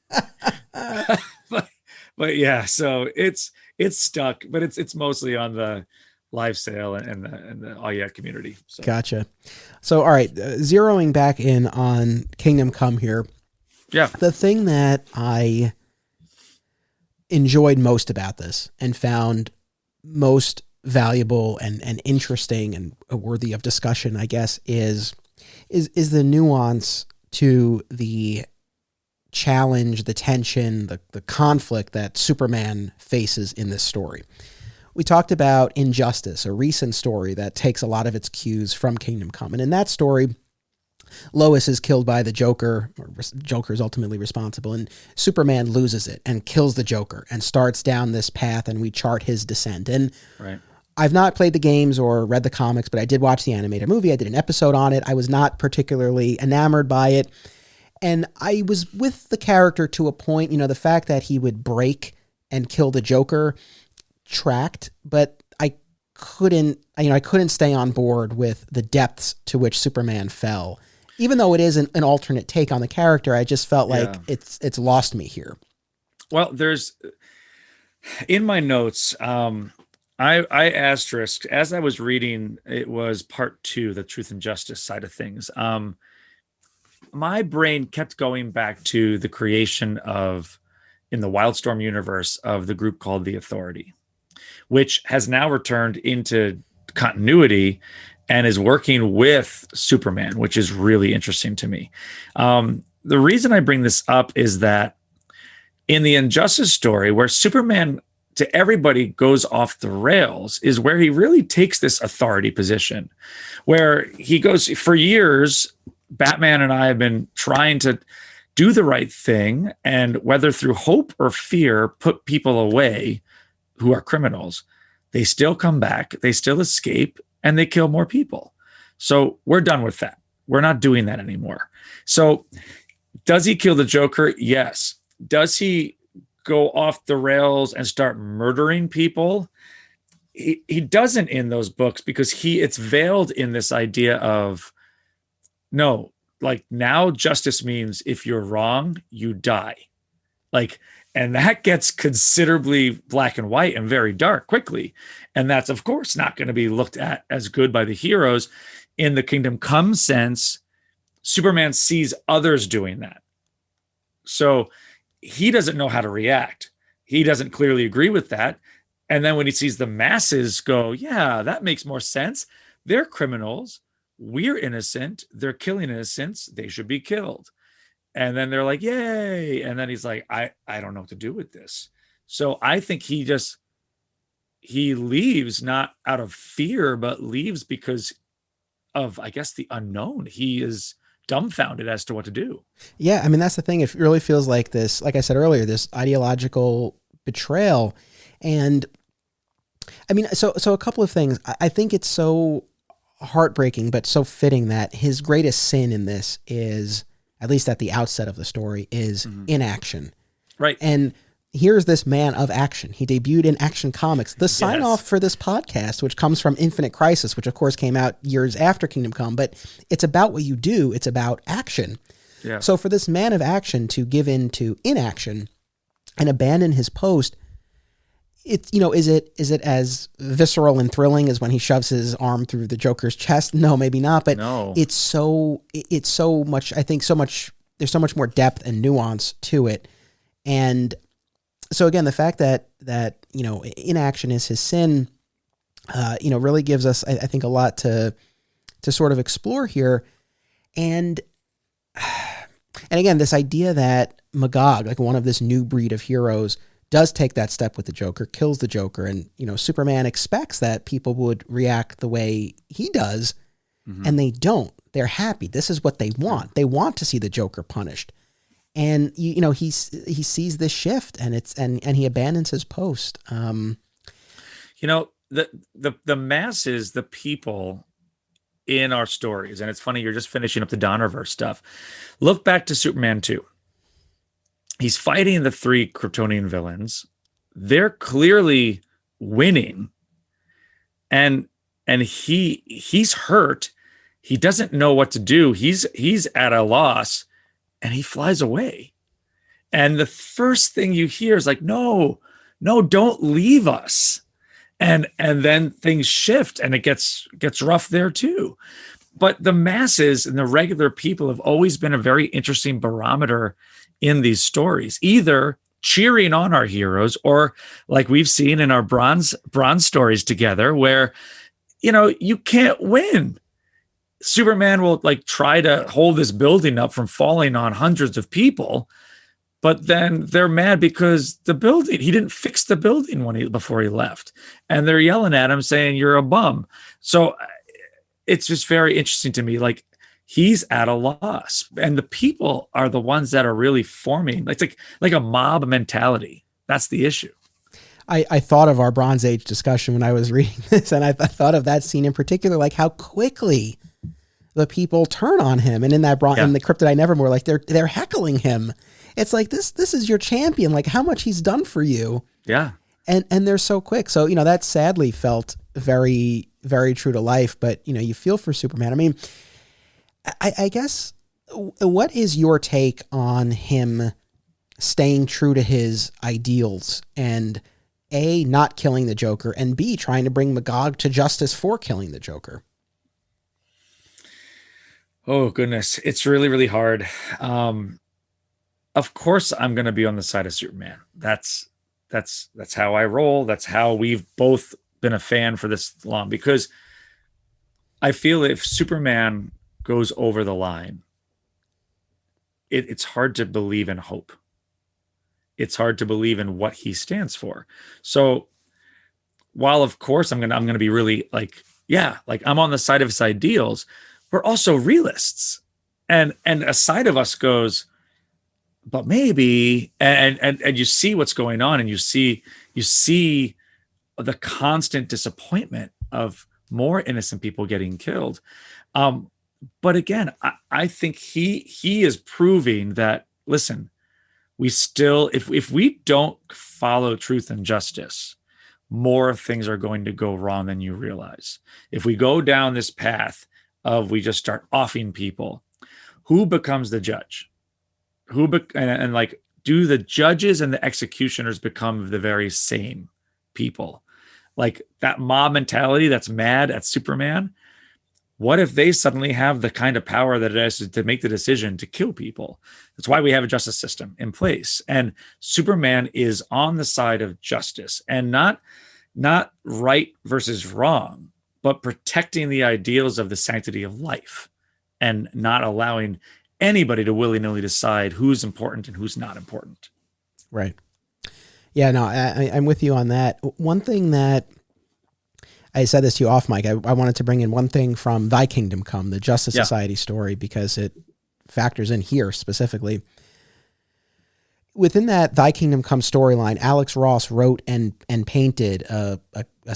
but yeah, so it's stuck, but it's mostly on the live sale and the oh yeah community. So. Gotcha. So all right, zeroing back in on Kingdom Come here. Yeah. The thing that I enjoyed most about this and found most valuable and interesting and worthy of discussion, I guess, is the nuance to the challenge, the tension, the conflict that Superman faces in this story. We talked about Injustice, a recent story that takes a lot of its cues from Kingdom Come. And in that story, Lois is killed by the Joker, or Joker is ultimately responsible, and Superman loses it and kills the Joker and starts down this path, and we chart his descent. And right. I've not played the games or read the comics, but I did watch the animated movie. I did an episode on it. I was not particularly enamored by it. And I was with the character to a point, the fact that he would break and kill the Joker tracked, but I couldn't stay on board with the depths to which Superman fell. Even though it is an alternate take on the character, I just felt like it's lost me here. Well, there's in my notes, I asterisked as I was reading. It was part 2, the Truth and Justice side of things. My brain kept going back to the creation of, in the Wildstorm universe, of the group called The Authority, which has now returned into continuity and is working with Superman, which is really interesting to me. The reason I bring this up is that in the Injustice story, where Superman to everybody goes off the rails, is where he really takes this authority position, where he goes, for years, Batman and I have been trying to do the right thing, and whether through hope or fear, put people away who are criminals. They still come back, they still escape, and they kill more people. So we're done with that. We're not doing that anymore. So does he kill the Joker? Yes. Does he go off the rails and start murdering people? He doesn't in those books, because it's veiled in this idea of, no, like, now justice means if you're wrong, you die. Like, and that gets considerably black and white and very dark quickly. And that's, of course, not going to be looked at as good by the heroes. In the Kingdom Come sense, Superman sees others doing that. So he doesn't know how to react. He doesn't clearly agree with that. And then when he sees the masses go, yeah, that makes more sense. They're criminals. We're innocent. They're killing innocents. They should be killed. And then they're like, yay. And then he's like, I don't know what to do with this. So I think he leaves not out of fear, but leaves because of, I guess, the unknown. He is dumbfounded as to what to do. Yeah. I mean, that's the thing. It really feels like this, like I said earlier, this ideological betrayal. And I mean, so a couple of things. I think it's so heartbreaking, but so fitting that his greatest sin in this is, at least at the outset of the story, is inaction. Right. And here's this man of action. He debuted in Action Comics. The sign off for this podcast, which comes from Infinite Crisis, which of course came out years after Kingdom Come, but it's about what you do. It's about action. Yeah. So for this man of action to give in to inaction and abandon his post, it's, is it as visceral and thrilling as when he shoves his arm through the Joker's chest? No, maybe not. But no. It's so much, I think there's so much more depth and nuance to it. And so again, the fact that inaction is his sin, really gives us, I think, a lot to sort of explore here. And again, this idea that Magog, like one of this new breed of heroes, does take that step with the Joker, kills the Joker. And, Superman expects that people would react the way he does, and they don't. They're happy. This is what they want. They want to see the Joker punished. And, he sees this shift, and he abandons his post. The masses, the people in our stories, and it's funny, you're just finishing up the Donnerverse stuff. Look back to Superman 2. He's fighting the 3 Kryptonian villains. They're clearly winning. And he's hurt. He doesn't know what to do. He's at a loss, and he flies away. And the first thing you hear is like, no, don't leave us. And then things shift, and it gets rough there too. But the masses and the regular people have always been a very interesting barometer in these stories, either cheering on our heroes, or like we've seen in our bronze stories together, where, you can't win. Superman will try to hold this building up from falling on hundreds of people, but then they're mad because he didn't fix the building before he left. And they're yelling at him saying, you're a bum. So it's just very interesting to me. He's at a loss, and the people are the ones that are really forming. It's like a mob mentality. That's the issue. I thought of our Bronze Age discussion when I was reading this, and I thought of that scene in particular, how quickly the people turn on him. And in that in the Kryptonite Nevermore, they're heckling him. It's this is your champion, how much he's done for you. Yeah. And they're so quick. So, that sadly felt very, very true to life, but you feel for Superman. I mean, I guess, what is your take on him staying true to his ideals and A, not killing the Joker, and B, trying to bring Magog to justice for killing the Joker? Oh, goodness. It's really, really hard. Of course, I'm going to be on the side of Superman. That's how I roll. That's how we've both been a fan for this long, because I feel if Superman goes over the line, it's hard to believe in hope. It's hard to believe in what he stands for. So while of course I'm gonna be really I'm on the side of his ideals, we're also realists. And a side of us goes, but maybe, and you see what's going on, and you see the constant disappointment of more innocent people getting killed. But again, I think he is proving that, listen, we still, if we don't follow truth and justice, more things are going to go wrong than you realize. If we go down this path of we just start offing people, who becomes the judge? Do the judges and the executioners become the very same people? That mob mentality that's mad at Superman, what if they suddenly have the kind of power that it is to make the decision to kill people? That's why we have a justice system in place. And Superman is on the side of justice, and not right versus wrong, but protecting the ideals of the sanctity of life, and not allowing anybody to willy-nilly decide who's important and who's not important. Right. Yeah, no, I'm with you on that. One thing that I said this to you off mic, I wanted to bring in one thing from Thy Kingdom Come, the Justice Society story, because it factors in here specifically. Within that Thy Kingdom Come storyline, Alex Ross wrote and painted a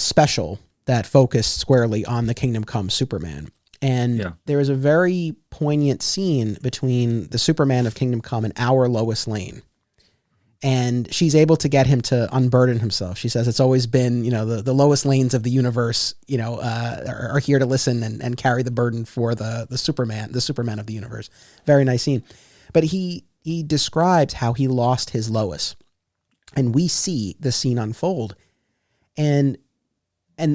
special that focused squarely on the Kingdom Come Superman. And there is a very poignant scene between the Superman of Kingdom Come and our Lois Lane. And she's able to get him to unburden himself. She says it's always been, the Lois Lanes of the universe, are here to listen and carry the burden for the Superman of the universe. Very nice scene. But he describes how he lost his Lois. And we see the scene unfold. And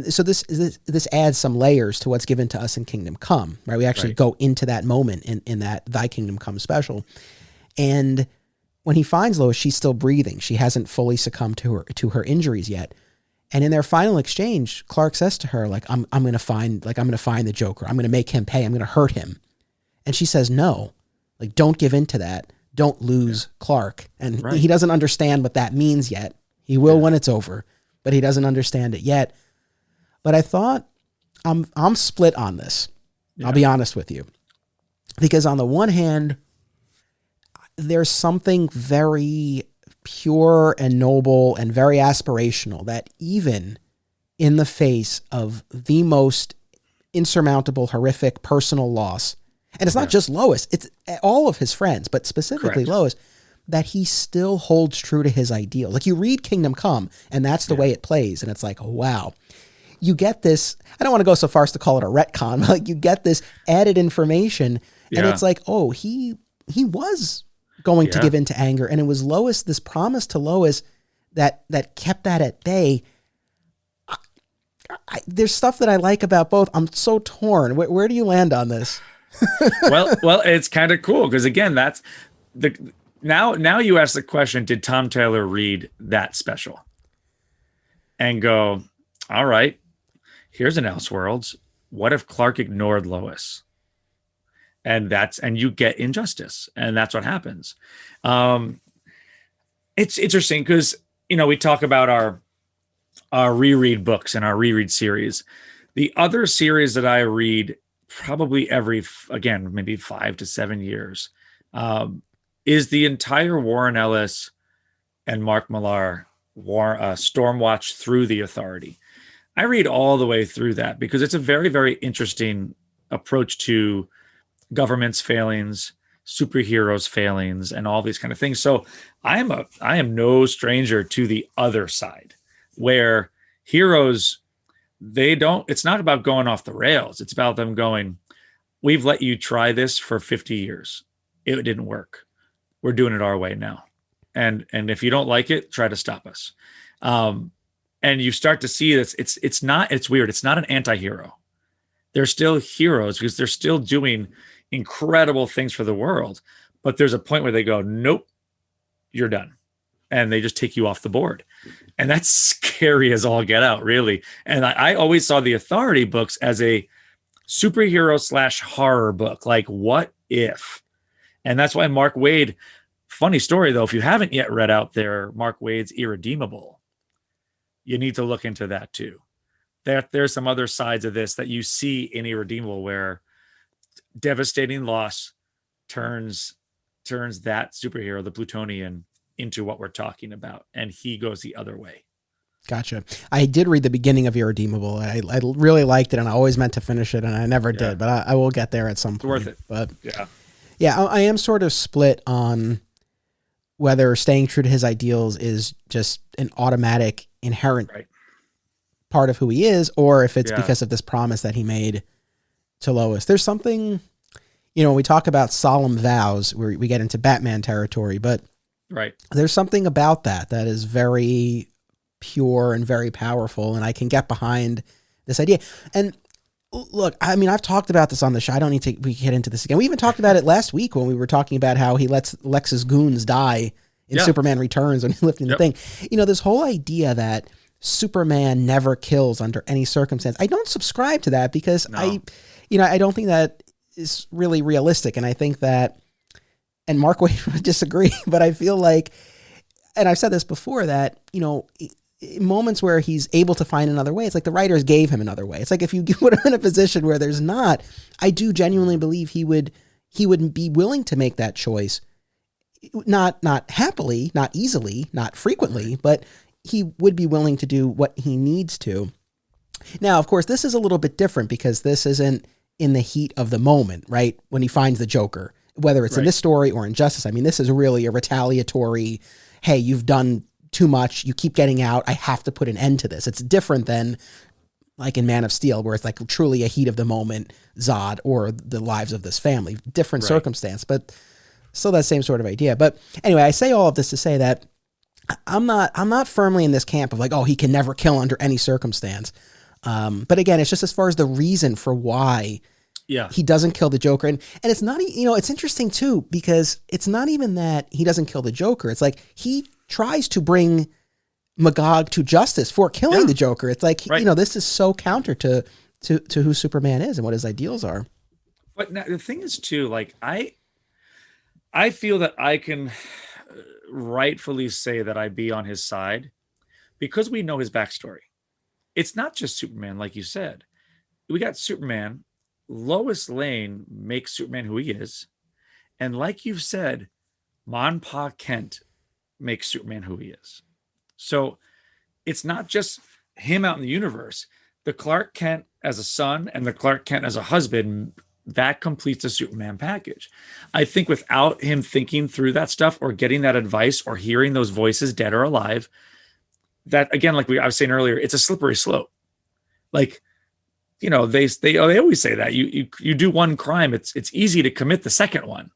so this adds some layers to what's given to us in Kingdom Come, right? We actually go into that moment in that Thy Kingdom Come special. And when he finds Lois, she's still breathing. She hasn't fully succumbed to her injuries yet. And in their final exchange, Clark says to her, I'm going to find the Joker. I'm going to make him pay. I'm going to hurt him. And she says, no, don't give in to that. Don't lose Clark. And he doesn't understand what that means yet. He will when it's over, but he doesn't understand it yet. But I thought I'm split on this. I'll be honest with you. Because on the one hand, there's something very pure and noble and very aspirational that even in the face of the most insurmountable, horrific personal loss, and it's not just Lois, it's all of his friends, but specifically Lois, that he still holds true to his ideal. Like you read Kingdom Come, and that's the way it plays, and it's like, oh, wow. You get this, I don't want to go so far as to call it a retcon, but like you get this added information, and it's like, oh, he was going to give in to anger, and it was Lois, this promise to Lois that kept that at bay. There's stuff that I like about both. I'm so torn. Where do you land on this? well, it's kind of cool because again, that's now you ask the question: did Tom Taylor read that special and go, all right, here's an Elseworlds. What if Clark ignored Lois? And you get injustice, and that's what happens. It's interesting because we talk about our reread books and our reread series. The other series that I read probably maybe 5 to 7 years, is the entire Warren Ellis and Mark Millar Stormwatch Through the Authority. I read all the way through that because it's a very, very interesting approach to government's failings, superheroes' failings, and all these kind of things. So I am no stranger to the other side, where heroes, it's not about going off the rails. It's about them going, we've let you try this for 50 years. It didn't work. We're doing it our way now. And if you don't like it, try to stop us. And you start to see this. It's weird. It's not an anti-hero. They're still heroes because they're still doing incredible things for the world. But there's a point where they go, nope, you're done. And they just take you off the board. And that's scary as all get out, really. And I always saw the Authority books as a superhero / horror book. Like, what if? And that's why Mark Waid, funny story though, if you haven't yet read out there, Mark Waid's Irredeemable, you need to look into that too. There's some other sides of this that you see in Irredeemable where devastating loss turns that superhero, the Plutonian, into what we're talking about, and he goes the other way. Gotcha. I did read the beginning of Irredeemable. I really liked it, and I always meant to finish it, and I never did, but I will get there at some point. It's worth it. But yeah, I am sort of split on whether staying true to his ideals is just an automatic, inherent part of who he is, or if it's because of this promise that he made to Lois. There's something, when we talk about solemn vows, where we get into Batman territory, but there's something about that is very pure and very powerful, and I can get behind this idea. And look, I mean, I've talked about this on the show. I don't need to get into this again. We even talked about it last week when we were talking about how he lets Lex's goons die in Superman Returns when he's lifting the thing. This whole idea that Superman never kills under any circumstance. I don't subscribe to that because I don't think that is really realistic. And I think that, and Mark Waid would disagree, but I feel like, and I've said this before, that, moments where he's able to find another way, it's like the writers gave him another way. It's like if you put him in a position where there's not, I do genuinely believe he would be willing to make that choice. Not happily, not easily, not frequently, but he would be willing to do what he needs to. Now, of course, this is a little bit different because this isn't in the heat of the moment, right? When he finds the Joker, whether it's in this story or in Justice. I mean, this is really a retaliatory, hey, you've done too much. You keep getting out. I have to put an end to this. It's different than like in Man of Steel, where it's like truly a heat of the moment Zod or the lives of this family. Different circumstance, but still that same sort of idea. But anyway, I say all of this to say that I'm not firmly in this camp of like, oh, he can never kill under any circumstance. But again, it's just as far as the reason for why he doesn't kill the Joker. And it's not, it's interesting too, because it's not even that he doesn't kill the Joker. It's like he tries to bring Magog to justice for killing the Joker. It's like, this is so counter to who Superman is and what his ideals are. But now, the thing is too, like I feel that I can rightfully say that I be on his side because we know his backstory, it's not just Superman, like you said. We got Superman. Lois Lane makes Superman who he is. And like you've said, Mon Pa Kent makes Superman who he is. So it's not just him out in the universe. The Clark Kent as a son and the Clark Kent as a husband, that completes the Superman package. I think without him thinking through that stuff or getting that advice or hearing those voices, dead or alive, that again, like I was saying earlier, it's a slippery slope. Like, you know, they always say that you do one crime, it's easy to commit the second one.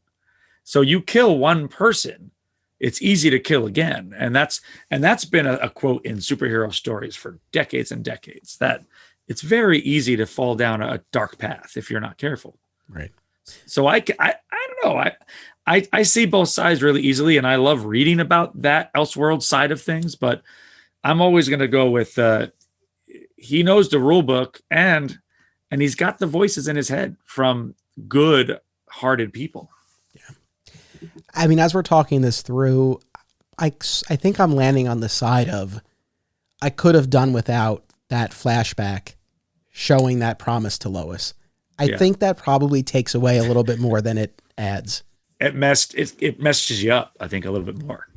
So you kill one person, it's easy to kill again. And that's been a quote in superhero stories for decades and decades, that it's very easy to fall down a dark path if you're not careful. Right. So I don't know. I see both sides really easily, and I love reading about that Elseworld side of things, but I'm always going to go with he knows the rule book, and he's got the voices in his head from good-hearted people. Yeah. I mean, as we're talking this through, I think I'm landing on the side of I could have done without that flashback showing that promise to Lois. I think that probably takes away a little bit more than it adds. It messes you up, I think, a little bit more.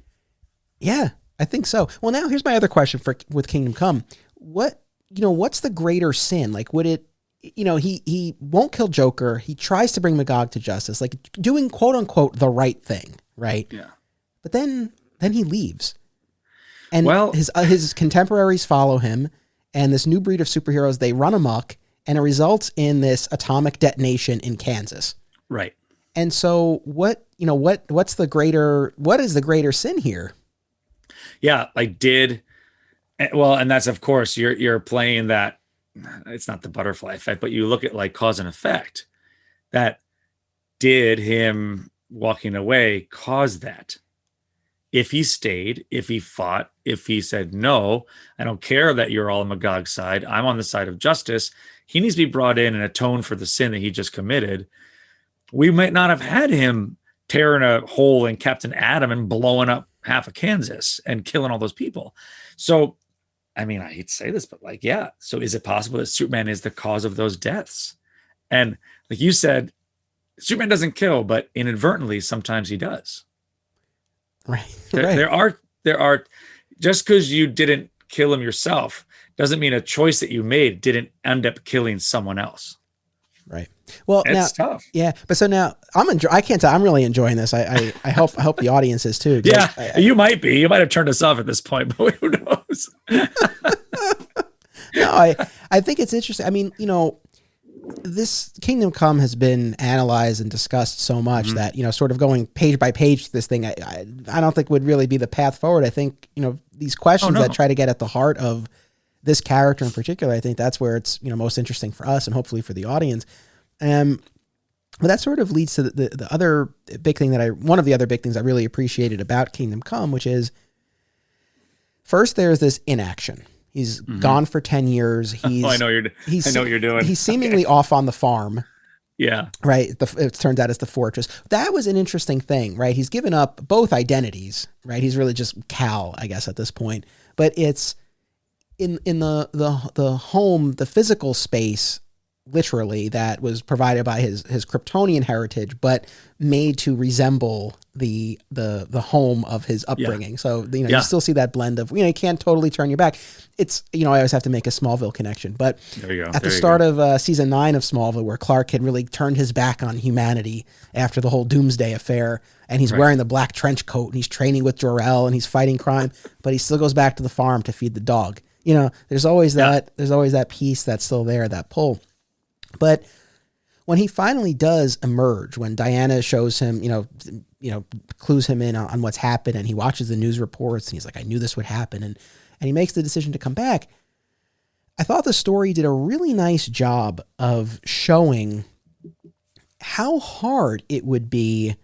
Yeah, I think so. Well, now here's my other question with Kingdom Come. What's the greater sin? Like, would it, he won't kill Joker. He tries to bring Magog to justice, like doing quote unquote the right thing, right? Yeah. But then he leaves, and his contemporaries follow him, and this new breed of superheroes, they run amok, and it results in this atomic detonation in Kansas. Right. And so what is the greater sin here? Yeah. And that's, of course, you're playing that. It's not the butterfly effect, but you look at like cause and effect. That did him walking away cause that? If he stayed, if he fought, if he said, no, I don't care that you're all on Magog's side, I'm on the side of justice, he needs to be brought in and atone for the sin that he just committed. We might not have had him tearing a hole in Captain Atom and blowing up half of Kansas and killing all those people. So, I mean, I hate to say this, but so is it possible that Superman is the cause of those deaths? And like you said, Superman doesn't kill, but inadvertently, sometimes he does. Right. There are, just because you didn't kill him yourself doesn't mean a choice that you made didn't end up killing someone else. Right. Well, it's tough. Yeah. But so now I can't tell. I'm really enjoying this. I hope the audience is too. Yeah. You might be. You might have turned us off at this point, but who knows? No, I think it's interesting. I mean, this Kingdom Come has been analyzed and discussed so much that, sort of going page by page to this thing, I don't think would really be the path forward. I think, these questions that try to get at the heart of this character in particular, I think that's where it's, most interesting for us and hopefully for the audience. But that sort of leads to the other big thing one of the other big things I really appreciated about Kingdom Come, which is first there's this inaction. He's gone for 10 years. I know what you're doing. He's seemingly off on the farm. Yeah. Right. It turns out it's the fortress. That was an interesting thing, right? He's given up both identities, right? He's really just Cal, I guess, at this point. But it's in the home, the physical space, literally, that was provided by his Kryptonian heritage, but made to resemble the home of his upbringing. Yeah. So, you still see that blend of, you can't totally turn your back. It's, I always have to make a Smallville connection, but at the start of season 9 of Smallville, where Clark had really turned his back on humanity after the whole Doomsday affair, and he's wearing the black trench coat and he's training with Jor-El and he's fighting crime, but he still goes back to the farm to feed the dog. There's always that piece that's still there, that pull. But when he finally does emerge, when Diana shows him, clues him in on what's happened, and he watches the news reports, and he's like, I knew this would happen, and he makes the decision to come back, I thought the story did a really nice job of showing how hard it would be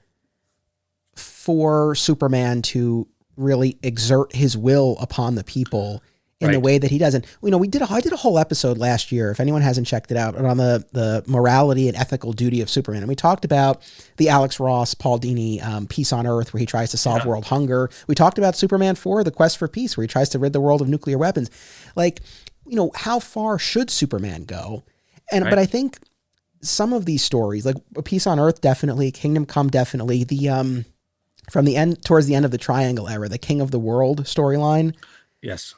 for Superman to really exert his will upon the people in the way that he does. And, I did a whole episode last year, if anyone hasn't checked it out, on the morality and ethical duty of Superman. And we talked about the Alex Ross, Paul Dini, Peace on Earth, where he tries to solve world hunger. We talked about Superman 4, The Quest for Peace, where he tries to rid the world of nuclear weapons. Like, how far should Superman go? And, but I think some of these stories, like Peace on Earth, definitely, Kingdom Come, definitely, from the end, towards the end of the Triangle era, the King of the World storyline. Yes.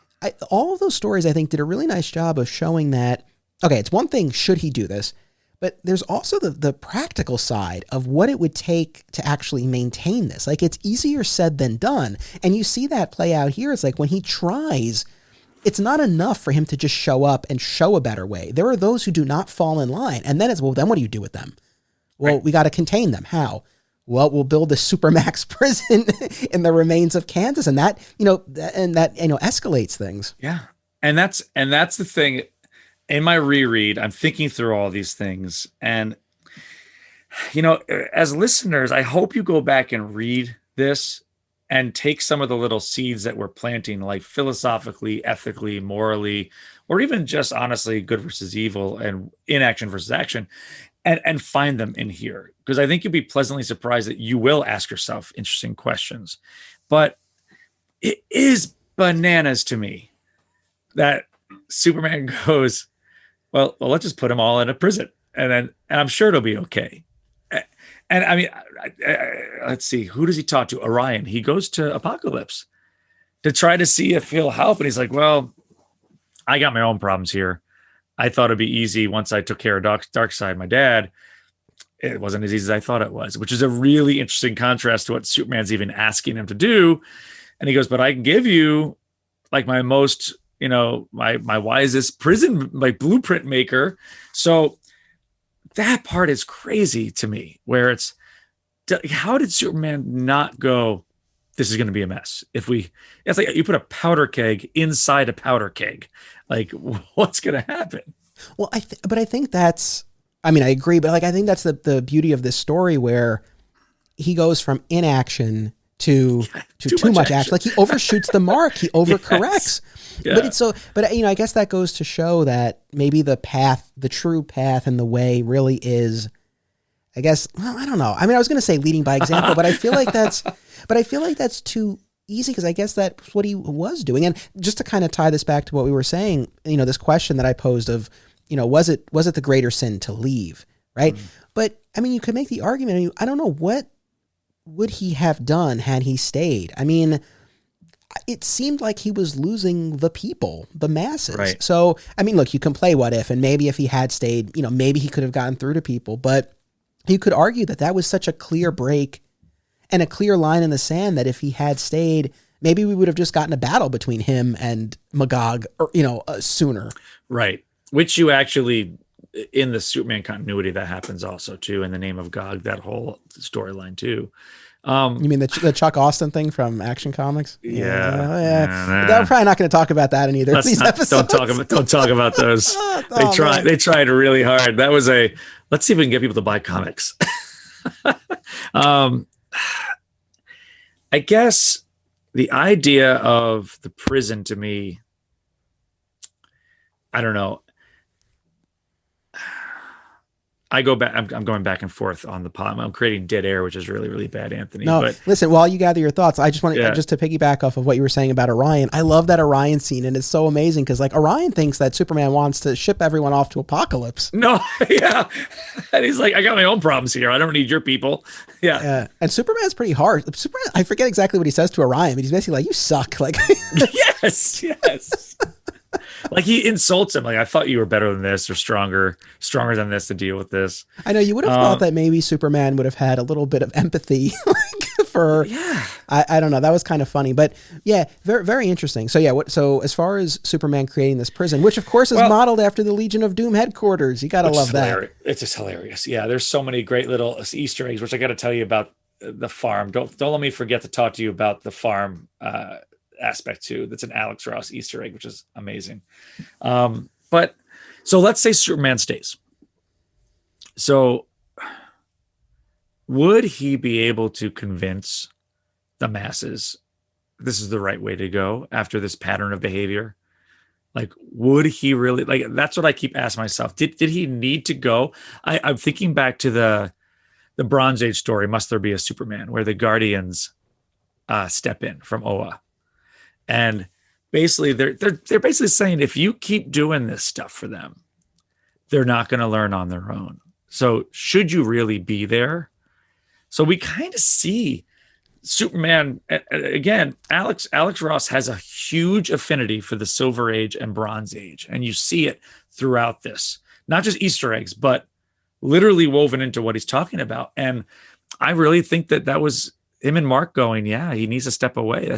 All of those stories, I think, did a really nice job of showing that, okay, it's one thing, should he do this? But there's also the practical side of what it would take to actually maintain this. Like, it's easier said than done. And you see that play out here. It's like when he tries, it's not enough for him to just show up and show a better way. There are those who do not fall in line. And then then what do you do with them? Well, we got to contain them. How? Well, we'll build a supermax prison in the remains of Kansas, and that escalates things. Yeah, and that's the thing. In my reread, I'm thinking through all these things, and as listeners, I hope you go back and read this and take some of the little seeds that we're planting, like philosophically, ethically, morally, or even just honestly, good versus evil and inaction versus action. And find them in here, because I think you'll be pleasantly surprised that you will ask yourself interesting questions. But it is bananas to me that Superman goes, well, let's just put them all in a prison, and I'm sure it'll be okay. And I mean, let's see, who does he talk to? Orion. He goes to Apocalypse to try to see if he'll help, and he's like, well, I got my own problems here. I thought it'd be easy once I took care of Darkseid, my dad. It wasn't as easy as I thought it was, which is a really interesting contrast to what Superman's even asking him to do. And he goes, but I can give you like my most, my wisest prison, like blueprint maker. So that part is crazy to me, where it's, how did Superman not go, this is going to be a mess? It's like you put a powder keg inside a powder keg. Like, what's going to happen? Well, but I think that's, I agree, but like, I think that's the beauty of this story, where he goes from inaction to too much action. Like, he overshoots the mark, he overcorrects. Yes. Yeah. But I guess that goes to show that maybe the true path and the way really is, I guess, well, I don't know. I was going to say leading by example, but I feel like that's too easy, because I guess that's what he was doing. And just to kind of tie this back to what we were saying, this question that I posed of, was it the greater sin to leave, right? But you could make the argument. I don't know, what would he have done had he stayed? It seemed like he was losing the people, the masses. Right. So, look, you can play what if, and maybe if he had stayed, maybe he could have gotten through to people, but you could argue that was such a clear break and a clear line in the sand that if he had stayed, maybe we would have just gotten a battle between him and Magog, or, sooner. Right. Which you actually, in the Superman continuity, that happens also too, in the name of Gog, that whole storyline too. You mean the Chuck Austin thing from Action Comics? Yeah. We're probably not going to talk about that in either of these episodes. Don't talk about those. They tried really hard. That was let's see if we can get people to buy comics. I guess the idea of the prison, to me, I don't know. I go back. I'm going back and forth on the pod. I'm creating dead air, which is really, really bad, Anthony. No, but listen. While you gather your thoughts, I just want to just to piggyback off of what you were saying about Orion. I love that Orion scene, and it's so amazing because like Orion thinks that Superman wants to ship everyone off to Apocalypse. No, yeah, and he's like, I got my own problems here. I don't need your people. Yeah, and Superman's pretty hard. Superman, I forget exactly what he says to Orion, but he's basically like, "You suck." Like, yes. Like he insults him. Like, I thought you were better than this or stronger than this to deal with this. I know you would have thought that maybe Superman would have had a little bit of empathy for, I don't know. That was kind of funny, but yeah, very, very interesting. So so as far as Superman creating this prison, which of course is modeled after the Legion of Doom headquarters, you got to love that. It's just hilarious. Yeah. There's so many great little Easter eggs, which I got to tell you about the farm. Don't let me forget to talk to you about the farm, aspect too. That's an Alex Ross Easter egg, which is amazing. But so let's say Superman stays. So would he be able to convince the masses this is the right way to go after this pattern of behavior? Like, would he really, like, that's what I keep asking myself. Did he need to go? I'm thinking back to the Bronze Age story, Must There Be a Superman, where the Guardians step in from Oa. And basically they're basically saying, if you keep doing this stuff for them, they're not going to learn on their own. So should you really be there? So we kind of see Superman again. Alex Ross has a huge affinity for the Silver Age and Bronze Age, and you see it throughout this. Not just Easter eggs, but literally woven into what he's talking about. And I really think that was him and Mark going, yeah, he needs to step away.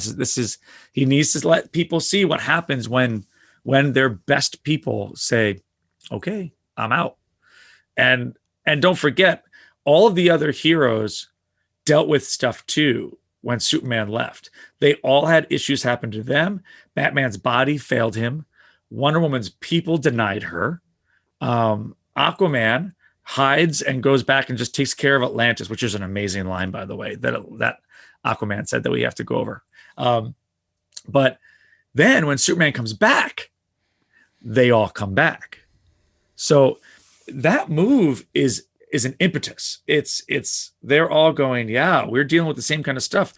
He needs to let people see what happens when their best people say, okay, I'm out. And don't forget, all of the other heroes dealt with stuff too when Superman left. They all had issues happen to them. Batman's body failed him. Wonder Woman's people denied her. Aquaman hides and goes back and just takes care of Atlantis, which is an amazing line, by the way, that Aquaman said that we have to go over. But then when Superman comes back, they all come back. So that move is an impetus. It's they're all going, yeah, we're dealing with the same kind of stuff.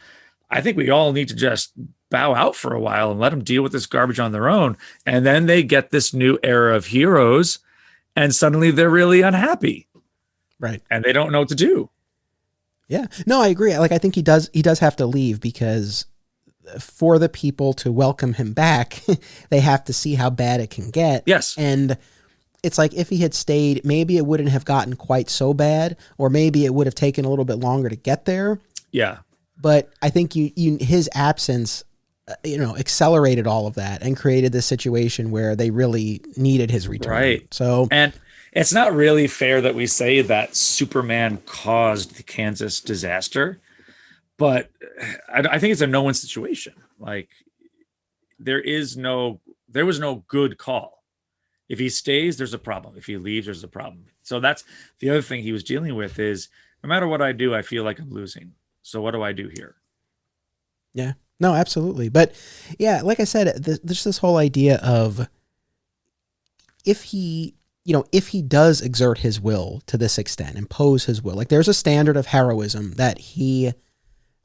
I think we all need to just bow out for a while and let them deal with this garbage on their own. And then they get this new era of heroes, and suddenly they're really unhappy. Right. And they don't know what to do. Yeah. No, I agree. Like, I think he does have to leave, because for the people to welcome him back, they have to see how bad it can get. Yes. And it's like, if he had stayed, maybe it wouldn't have gotten quite so bad, or maybe it would have taken a little bit longer to get there. Yeah. But I think his absence, accelerated all of that and created this situation where they really needed his return. Right. So, and it's not really fair that we say that Superman caused the Kansas disaster, but I think it's a no-win situation. Like, there was no good call. If he stays, there's a problem. If he leaves, there's a problem. So that's the other thing he was dealing with, is no matter what I do, I feel like I'm losing. So what do I do here? Yeah, no, absolutely. But yeah, like I said, there's this whole idea of, if he does exert his will to this extent, impose his will, like, there's a standard of heroism that he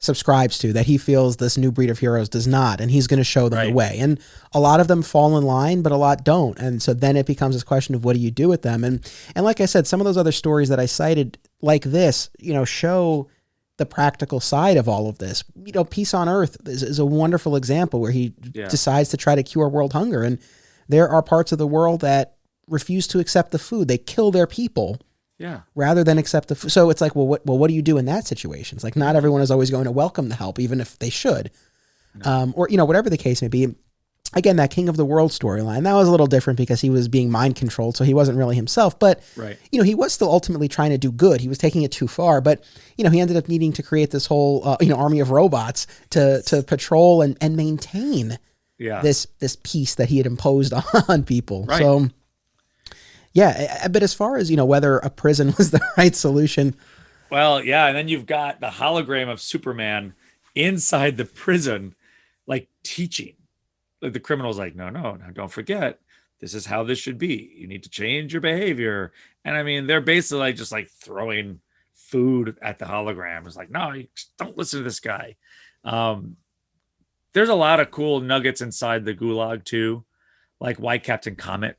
subscribes to, that he feels this new breed of heroes does not, and he's going to show them the way. And a lot of them fall in line, but a lot don't. And so then it becomes this question of, what do you do with them? And like I said, some of those other stories that I cited, like this, show the practical side of all of this. Peace on Earth is a wonderful example where he decides to try to cure world hunger. And there are parts of the world that refuse to accept the food. They kill their people. Yeah. Rather than accept the food. So it's like, what do you do in that situation? It's like, not everyone is always going to welcome the help, even if they should. No. Or whatever the case may be. Again, that King of the World storyline, that was a little different because he was being mind controlled, so he wasn't really himself. But, he was still ultimately trying to do good. He was taking it too far. But, he ended up needing to create this whole, army of robots to patrol and maintain this peace that he had imposed on people. Right. So, yeah, but as far as, whether a prison was the right solution. Well, yeah, and then you've got the hologram of Superman inside the prison, like, teaching. Like, the criminal's like, no, don't forget, this is how this should be. You need to change your behavior. And I mean, they're basically like just like throwing food at the hologram. It's like, no, you don't listen to this guy. There's a lot of cool nuggets inside the gulag too, like why Captain Comet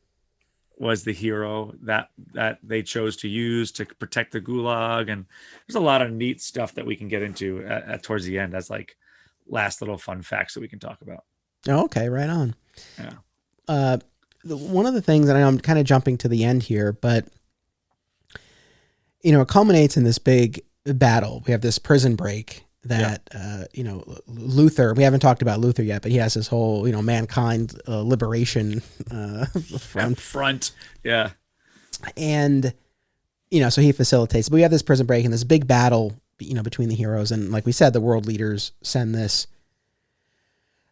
was the hero that they chose to use to protect the gulag. And there's a lot of neat stuff that we can get into at towards the end as like last little fun facts that we can talk about. Oh, okay. Right on. Yeah. One of the things, and I know I'm kind of jumping to the end here, but it culminates in this big battle. We have this prison break that, Luthor, we haven't talked about Luthor yet, but he has this whole, mankind liberation front. Yeah. And, so he facilitates, but we have this prison break and this big battle, between the heroes. And like we said, the world leaders send this,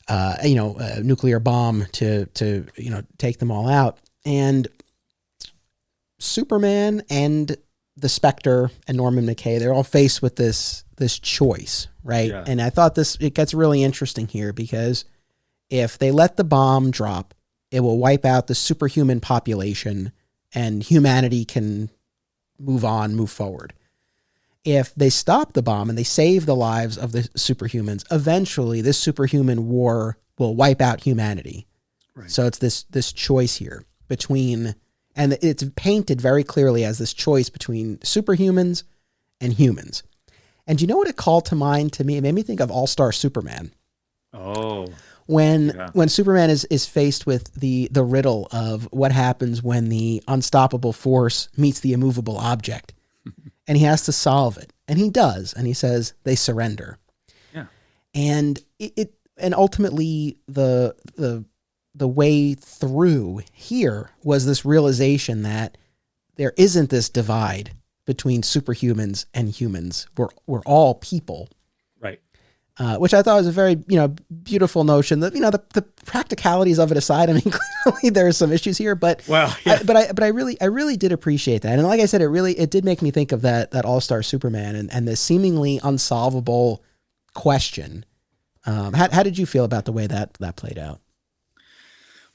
nuclear bomb to take them all out. And Superman and the Spectre and Norman McKay, they're all faced with this choice, right? Yeah. And I thought it gets really interesting here, because if they let the bomb drop it will wipe out the superhuman population and humanity can move on, move forward. If they stop the bomb and they save the lives of the superhumans, eventually this superhuman war will wipe out humanity. Right. So it's this choice here between, and it's painted very clearly as this choice between superhumans and humans. And you know what it called to mind to me? It made me think of All-Star Superman. Oh. When Superman is faced with the riddle of what happens when the unstoppable force meets the immovable object. And he has to solve it. And he does. And he says they surrender. Yeah. And and ultimately the way through here was this realization that there isn't this divide between superhumans and humans. We're all people. Right. Which I thought was a very, beautiful notion. That, the practicalities of it aside, I mean, clearly there are some issues here, but I really did appreciate that. And like I said, it did make me think of that All-Star Superman and the seemingly unsolvable question. How did you feel about the way that played out?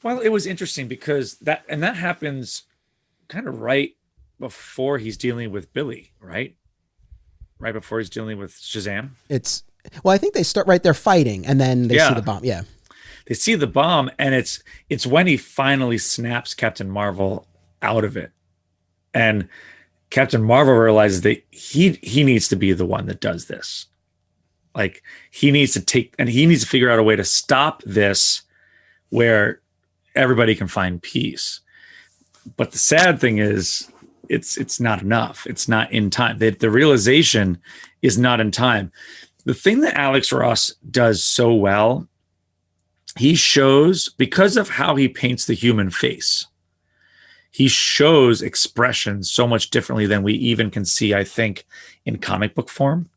Well, it was interesting because that happens kind of right before he's dealing with Billy, right? Right before he's dealing with Shazam. Well, I think they start right there fighting, and then they see the bomb. Yeah, they see the bomb, and it's when he finally snaps Captain Marvel out of it, and Captain Marvel realizes that he needs to be the one that does this. Like he needs to figure out a way to stop this, where everybody can find peace. But the sad thing is, it's not enough. It's not in time. The realization is not in time. The thing that Alex Ross does so well, he shows, because of how he paints the human face, he shows expressions so much differently than we even can see, I think, in comic book form.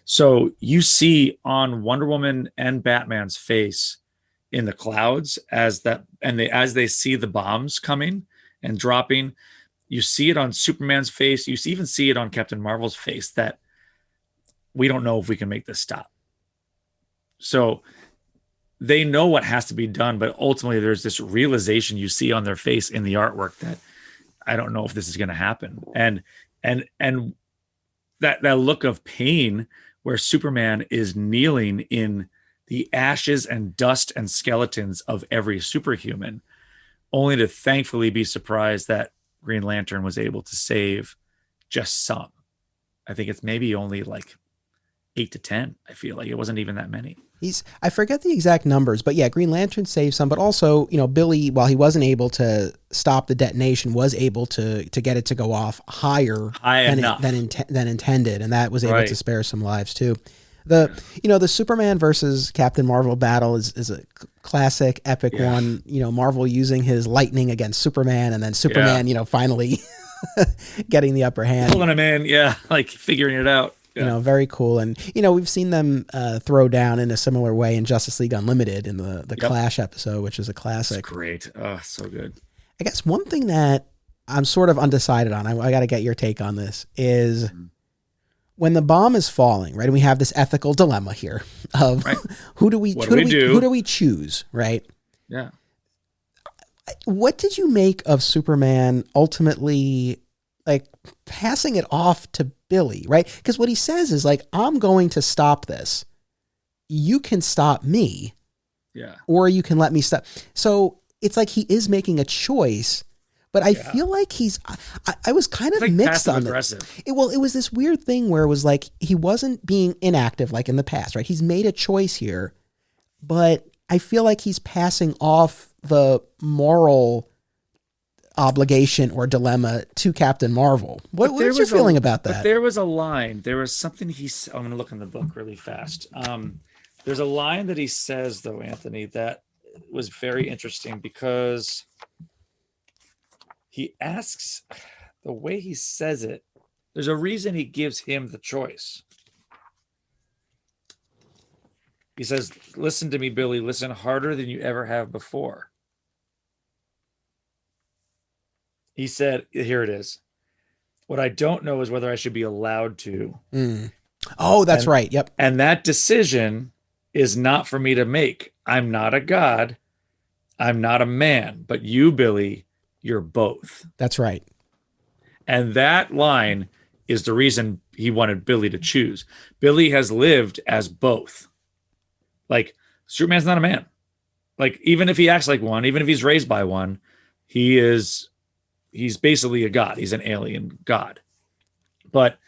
So you see on Wonder Woman and Batman's face in the clouds as they see the bombs coming and dropping, you see it on Superman's face. You even see it on Captain Marvel's face that we don't know if we can make this stop. So they know what has to be done, but ultimately there's this realization you see on their face in the artwork that I don't know if this is going to happen. And that look of pain where Superman is kneeling in the ashes and dust and skeletons of every superhuman, only to thankfully be surprised that Green Lantern was able to save just some. I think it's maybe only like 8 to 10. I feel like it wasn't even that many. I forget the exact numbers, but yeah, Green Lantern saved some, but also, Billy, while he wasn't able to stop the detonation, was able to get it to go off higher than intended. And that was able to spare some lives too. The Superman versus Captain Marvel battle is a classic epic one, Marvel using his lightning against Superman, and then Superman, finally getting the upper hand. Pulling him in. Like figuring it out. Yeah. Very cool. And, we've seen them throw down in a similar way in Justice League Unlimited in the Clash episode, which is a classic. That's great. Oh, so good. I guess one thing that I'm sort of undecided on, I got to get your take on this, is when the bomb is falling, right? And we have this ethical dilemma here of who do we choose, right? Yeah. What did you make of Superman ultimately passing it off to Billy, right? Because what he says is I'm going to stop this. You can stop me. Yeah. Or you can let me stop. So it's like he is making a choice, but I feel like I was kind of mixed on it. It was this weird thing where it was like he wasn't being inactive like in the past, right? He's made a choice here, but I feel like he's passing off the moral obligation or dilemma to Captain Marvel. What's your feeling about that? But there was a line. There was something I'm going to look in the book really fast. There's a line that he says, though, Anthony, that was very interesting because he asks, the way he says it, there's a reason he gives him the choice. He says, "Listen to me, Billy. Listen harder than you ever have before." He said, here it is. "What I don't know is whether I should be allowed to." Oh, that's right. Yep. And that decision is not for me to make. I'm not a god. I'm not a man, but you, Billy, you're both. That's right. And that line is the reason he wanted Billy to choose. Billy has lived as both. Like, Superman's not a man. Like, even if he acts like one, even if he's raised by one, he's basically a god. He's an alien god. But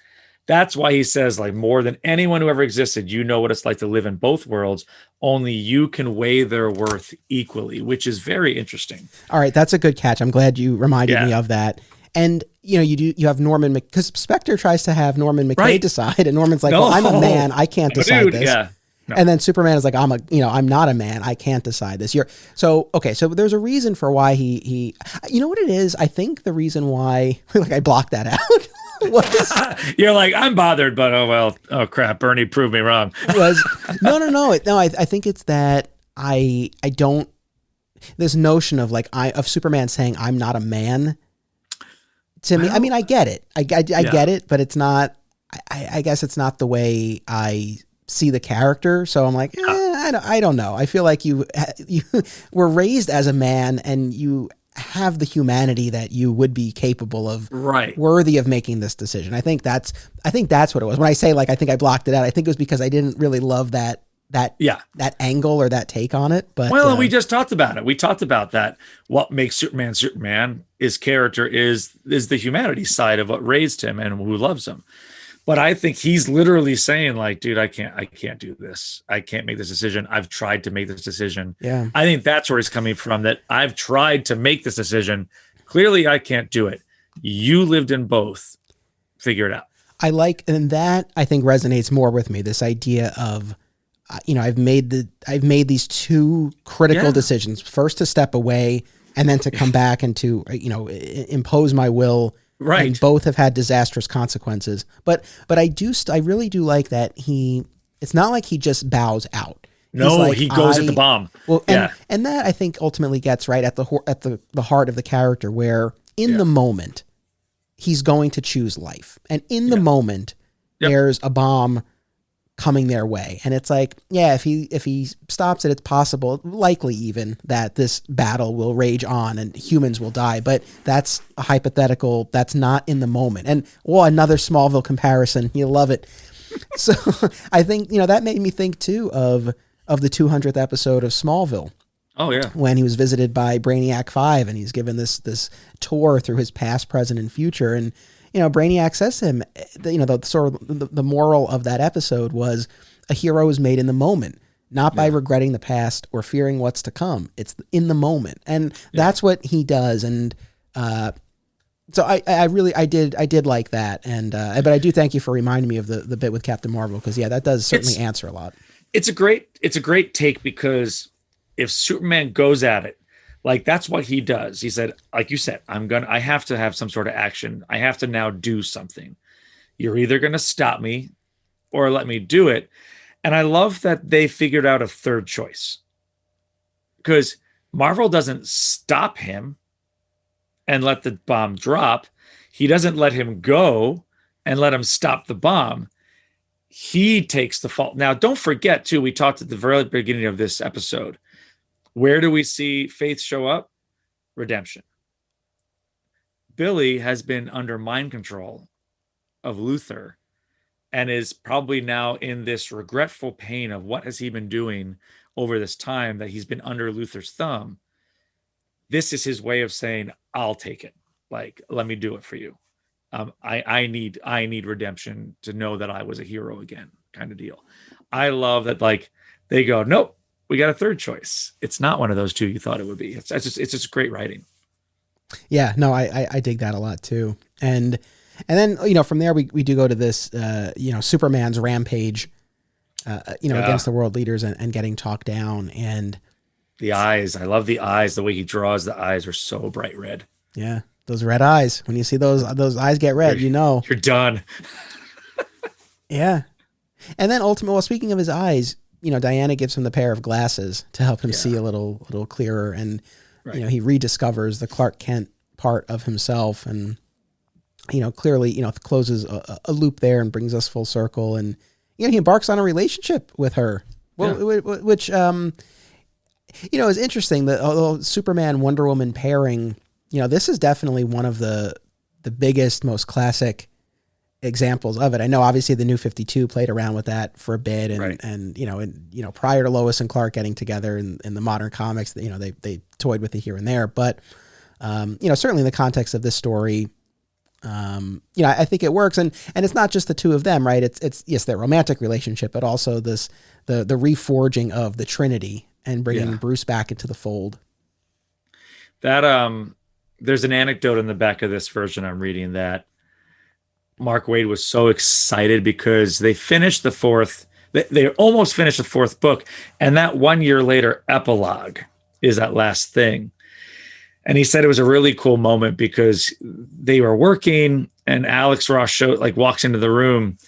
that's why he says, like, more than anyone who ever existed, you know what it's like to live in both worlds. Only you can weigh their worth equally, which is very interesting. All right, that's a good catch. I'm glad you reminded me of that. And you have Norman, because Spectre tries to have Norman McKay decide, and Norman's like, well, I'm a man, I can't decide this. Yeah. No. And then Superman is like, I'm not a man, I can't decide this. So there's a reason for why he you know what it is? I think the reason why, like, I blocked that out. You're like, I'm bothered, but oh crap, Bernie proved me wrong. No. I think it's that I don't, this notion of of Superman saying I'm not a man. To me, I mean, I get it. I get it, but it's not. I guess it's not the way I see the character. So I'm like, I don't know. I feel like you were raised as a man, and you have the humanity that you would be capable of, worthy of making this decision. I think that's what it was. When I say, like, I think I blocked it out, I think it was because I didn't really love that angle or that take on it. But we just talked about it. We talked about that. What makes Superman, his character is the humanity side of what raised him and who loves him. But I think he's literally saying, like, dude, I can't do this. I can't make this decision. I've tried to make this decision. Yeah. I think that's where he's coming from, that I've tried to make this decision. Clearly I can't do it. You lived in both. Figure it out. And that I think resonates more with me. This idea of, I've made these two critical decisions. First, to step away, and then to come back and to, impose my will. Right. And both have had disastrous consequences. But I really do like that it's not like he just bows out. No, like, he goes at the bomb. Well, and that I think ultimately gets right at the heart of the character, where in the moment he's going to choose life. And in the moment there's a bomb coming their way. And it's like, if he stops it, it's possible, likely even, that this battle will rage on and humans will die. But that's a hypothetical. That's not in the moment. And another Smallville comparison. You love it. So I think, that made me think too of the 200th episode of Smallville. Oh yeah. When he was visited by Brainiac 5 and he's given this tour through his past, present, and future. And Brainiac says to him, the moral of that episode was, a hero is made in the moment, not by regretting the past or fearing what's to come. It's in the moment. And that's what he does. And, so I did like that. And, but I do thank you for reminding me of the bit with Captain Marvel. Cause that does certainly answer a lot. It's a great take, because if Superman goes at it, like, that's what he does. He said, like you said, I have to have some sort of action. I have to now do something. You're either going to stop me or let me do it. And I love that they figured out a third choice, because Marvel doesn't stop him and let the bomb drop. He doesn't let him go and let him stop the bomb. He takes the fault. Now, don't forget too, we talked at the very beginning of this episode, where do we see Faith show up? Redemption. Billy has been under mind control of Luthor and is probably now in this regretful pain of what has he been doing over this time that he's been under Luthor's thumb. This is his way of saying, I'll take it. Like, let me do it for you. I need redemption to know that I was a hero again, kind of deal. I love that, like, they go, nope, we got a third choice. It's not one of those two you thought it would be. It's just great writing. Yeah, no, I dig that a lot too. And then, from there we do go to this, Superman's rampage, against the world leaders and getting talked down. And the eyes, I love the eyes. The way he draws the eyes are so bright red. Yeah. Those red eyes. When you see those eyes get red, you're done. Yeah. And then ultimately, speaking of his eyes, Diana gives him the pair of glasses to help him see a little clearer. And, he rediscovers the Clark Kent part of himself and, clearly, closes a loop there and brings us full circle. And, he embarks on a relationship with her, which It's interesting that although Superman Wonder Woman pairing, this is definitely one of the biggest, most classic examples of it. I know obviously the New 52 played around with that for a bit, and Right. and prior to Lois and Clark getting together in the modern comics, they toyed with it here and there, but certainly in the context of this story, I think it works, and it's not just the two of them, right? It's yes, their romantic relationship, but also the reforging of the Trinity and bringing Bruce back into the fold. That there's an anecdote in the back of this version I'm reading that Mark Waid was so excited because they finished the fourth, they almost finished the fourth book, and that 1 year later epilogue is that last thing. And he said it was a really cool moment because they were working, and Alex Ross walks into the room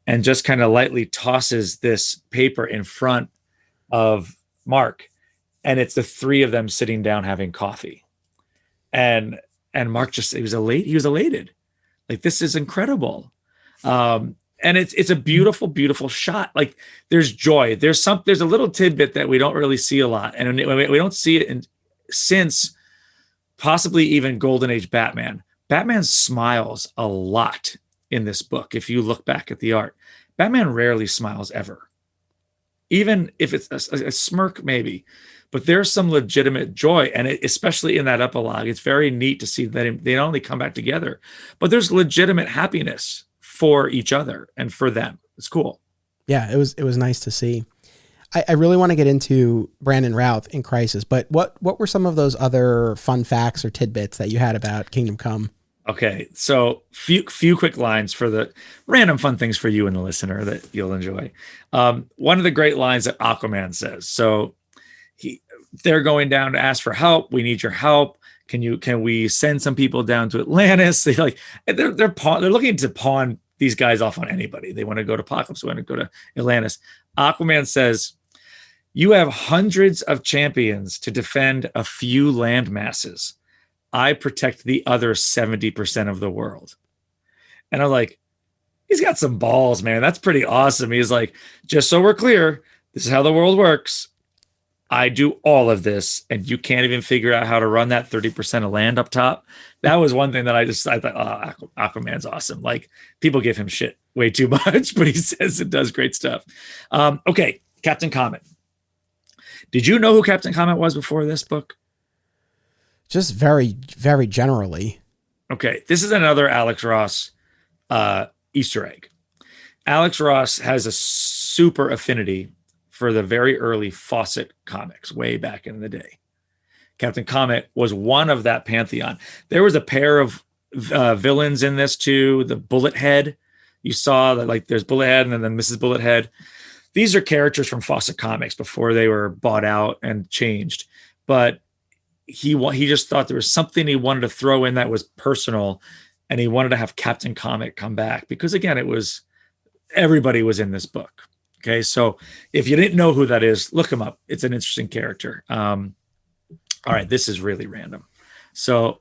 and just kind of lightly tosses this paper in front of Mark, and it's the three of them sitting down having coffee. And Mark he was elated. Like, this is incredible. And it's a beautiful, beautiful shot. Like, there's joy. There's a little tidbit that we don't really see a lot. And we don't see it since possibly even Golden Age Batman. Batman smiles a lot in this book. If you look back at the art, Batman rarely smiles ever. Even if it's a smirk, maybe. But there's some legitimate joy, and especially in that epilogue, it's very neat to see that they not only come back together, but there's legitimate happiness for each other and for them. It's cool. Yeah, it was nice to see. I really want to get into Brandon Routh in Crisis, but what were some of those other fun facts or tidbits that you had about Kingdom Come? Okay, so few quick lines for the random fun things for you and the listener that you'll enjoy. One of the great lines that Aquaman says. So they're going down to ask for help. We need your help. Can we send some people down to Atlantis? They're looking to pawn these guys off on anybody. They want to go to Apocalypse. They want to go to Atlantis. Aquaman says, "You have hundreds of champions to defend a few land masses. I protect the other 70% of the world." And I'm like, he's got some balls, man. That's pretty awesome. He's like, just so we're clear, this is how the world works. I do all of this, and you can't even figure out how to run that 30% of land up top. That was one thing that I thought, oh, Aquaman's awesome. Like, people give him shit way too much, but he says it does great stuff. Okay, Captain Comet. Did you know who Captain Comet was before this book? Just very, very generally. Okay, this is another Alex Ross Easter egg. Alex Ross has a super affinity for the very early Fawcett comics way back in the day. Captain Comet was one of that pantheon. There was a pair of villains in this too. The Bullet Head. You saw that, like, there's Bullet Head and then Mrs. Bullet Head. These are characters from Fawcett Comics before they were bought out and changed. But he just thought there was something he wanted to throw in that was personal, and he wanted to have Captain Comet come back because, again, everybody was in this book. Okay, so if you didn't know who that is, look him up. It's an interesting character. All right, this is really random. So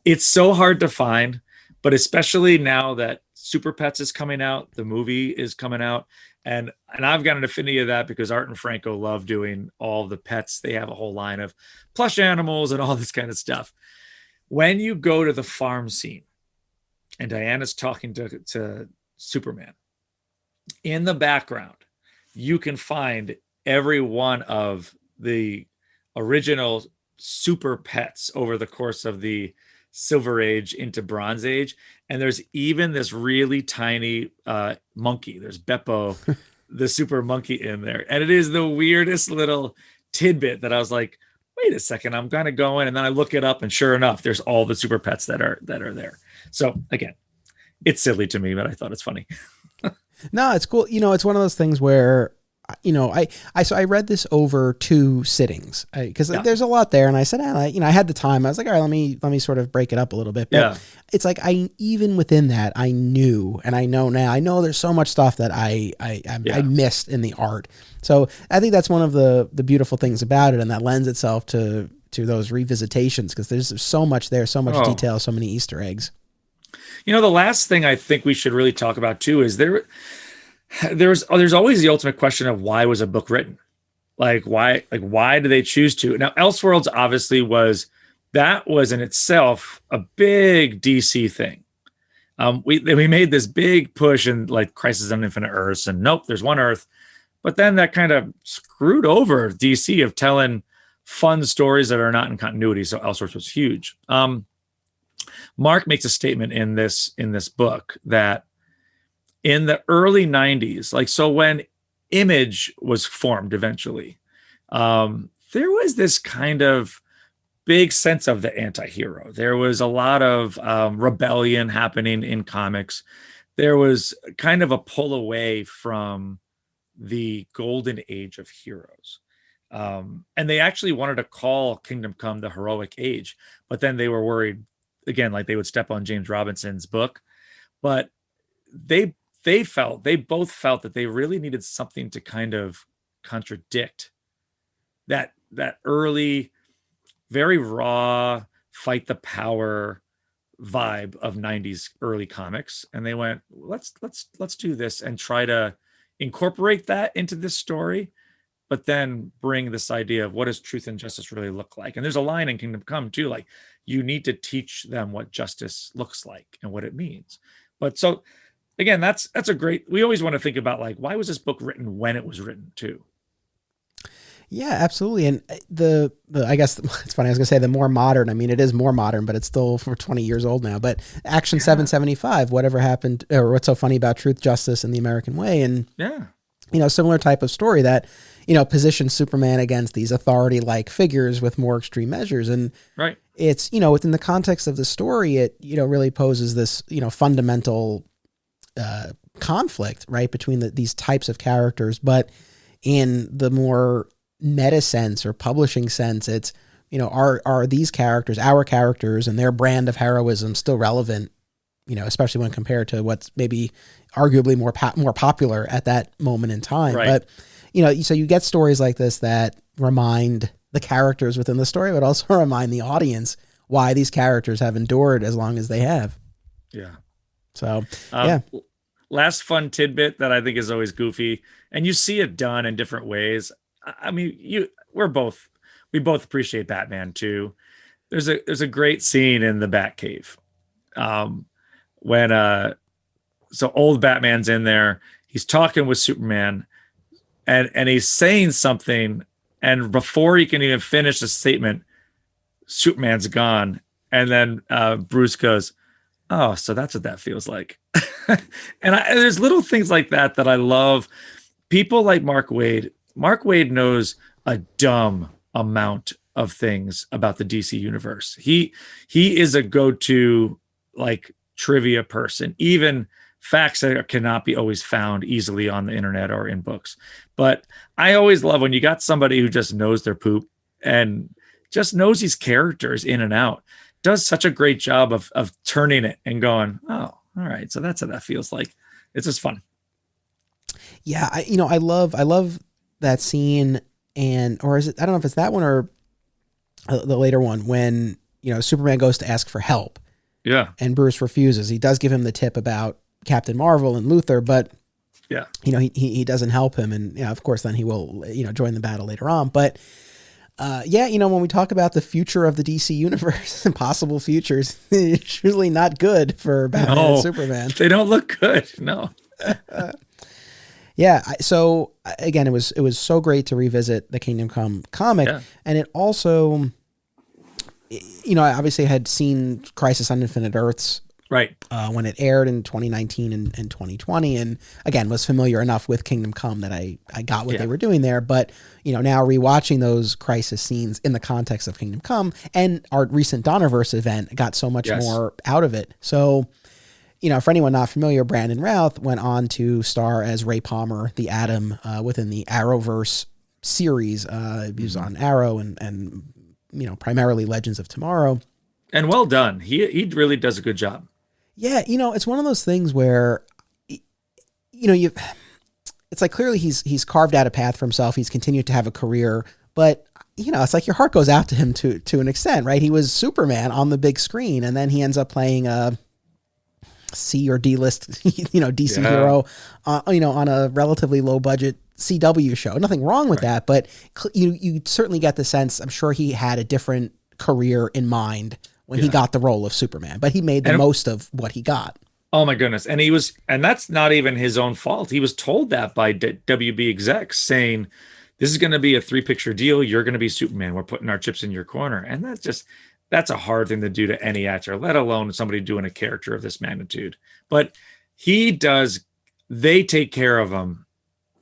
it's so hard to find, but especially now that Super Pets is coming out, the movie is coming out, and I've got an affinity of that because Art and Franco love doing all the pets. They have a whole line of plush animals and all this kind of stuff. When you go to the farm scene and Diana's talking to Superman, in the background, you can find every one of the original super pets over the course of the Silver Age into Bronze Age. And there's even this really tiny monkey. There's Beppo, the super monkey in there. And it is the weirdest little tidbit that I was like, wait a second, I'm going to go in. And then I look it up, and sure enough, there's all the super pets that are there. So again, it's silly to me, but I thought it's funny. No, it's cool. It's one of those things where, I read this over 2 sittings because there's a lot there. And I said, I had the time. I was like, all right, let me sort of break it up a little bit. But it's like, even within that, I knew, and I know now, I know there's so much stuff that I missed in the art. So I think that's one of the beautiful things about it. And that lends itself to those revisitations because there's so much there, so much detail, so many Easter eggs. The last thing I think we should really talk about too is there's always the ultimate question of why was a book written? Why do they choose to? Now, Elseworlds obviously was in itself a big DC thing. We made this big push in like Crisis on Infinite Earths, and nope, there's one Earth. But then that kind of screwed over DC of telling fun stories that are not in continuity. So Elseworlds was huge. Mark makes a statement in this book that in the early 90s, like, so when Image was formed eventually, there was this kind of big sense of the anti-hero. There was a lot of rebellion happening in comics. There was kind of a pull away from the golden age of heroes. And they actually wanted to call Kingdom Come the heroic age, but then they were worried, again, like they would step on James Robinson's book. But they both felt that they really needed something to kind of contradict that early, very raw, fight the power vibe of 90s early comics. And they went, let's do this and try to incorporate that into this story, but then bring this idea of what does truth and justice really look like. And there's a line in Kingdom Come too, like you need to teach them what justice looks like and what it means. But so again, that's a great, we always want to think about like, why was this book written when it was written too? Yeah, absolutely. And the I guess it's funny. I was gonna say the more modern. I mean, it is more modern, but it's still for 20 years old now. But Action 775, Whatever Happened, or What's So Funny About Truth, Justice, and the American Way, and similar type of story that positions Superman against these authority-like figures with more extreme measures. And it's within the context of the story, it really poses this fundamental conflict between these types of characters, but in the more meta sense or publishing sense, it's are these characters, our characters, and their brand of heroism still relevant, especially when compared to what's maybe arguably more popular at that moment in time. But so you get stories like this that remind the characters within the story, but also remind the audience why these characters have endured as long as they have. So last fun tidbit that I think is always goofy, and you see it done in different ways. I mean, we both appreciate Batman too. There's a great scene in the Batcave when so old Batman's in there. He's talking with Superman, and he's saying something, and before he can even finish the statement, Superman's gone, and then Bruce goes, "Oh, so that's what that feels like." And there's little things like that I love. People like Mark Waid. Mark Waid knows a dumb amount of things about the DC universe. He is a go-to like trivia person, even facts that cannot be always found easily on the internet or in books. But I always love when you got somebody who just knows their poop and just knows these characters in and out. Does such a great job of turning it and going, oh, all right, so that's what that feels like. It's just fun. Yeah, I love that scene, or is it? I don't know if it's that one or the later one when Superman goes to ask for help. Yeah, and Bruce refuses. He does give him the tip about Captain Marvel and Luthor, but he doesn't help him, and of course then he will join the battle later on. But when we talk about the future of the DC universe and possible futures, it's usually not good for Batman and Superman. They don't look good. No. So again, it was so great to revisit the Kingdom Come comic, and it also, I obviously had seen Crisis on Infinite Earths when it aired in 2019 and 2020, and again was familiar enough with Kingdom Come that I got what they were doing there. But now rewatching those Crisis scenes in the context of Kingdom Come and our recent Donnerverse event, got so much more out of it. So. For anyone not familiar, Brandon Routh went on to star as Ray Palmer, the Atom, within the Arrowverse series. He was on Arrow and primarily Legends of Tomorrow. And well done. He really does a good job. Yeah, it's one of those things where, it's like clearly he's carved out a path for himself. He's continued to have a career, but it's like your heart goes out to him to an extent, right? He was Superman on the big screen, and then he ends up playing a C or D list, DC hero, on a relatively low budget CW show. Nothing wrong with that, but you certainly get the sense, I'm sure he had a different career in mind when he got the role of Superman, but he made the most of what he got. Oh my goodness. And that's not even his own fault. He was told that by WB execs saying, this is going to be a 3-picture deal. You're going to be Superman. We're putting our chips in your corner. And that's a hard thing to do to any actor, let alone somebody doing a character of this magnitude. But they take care of him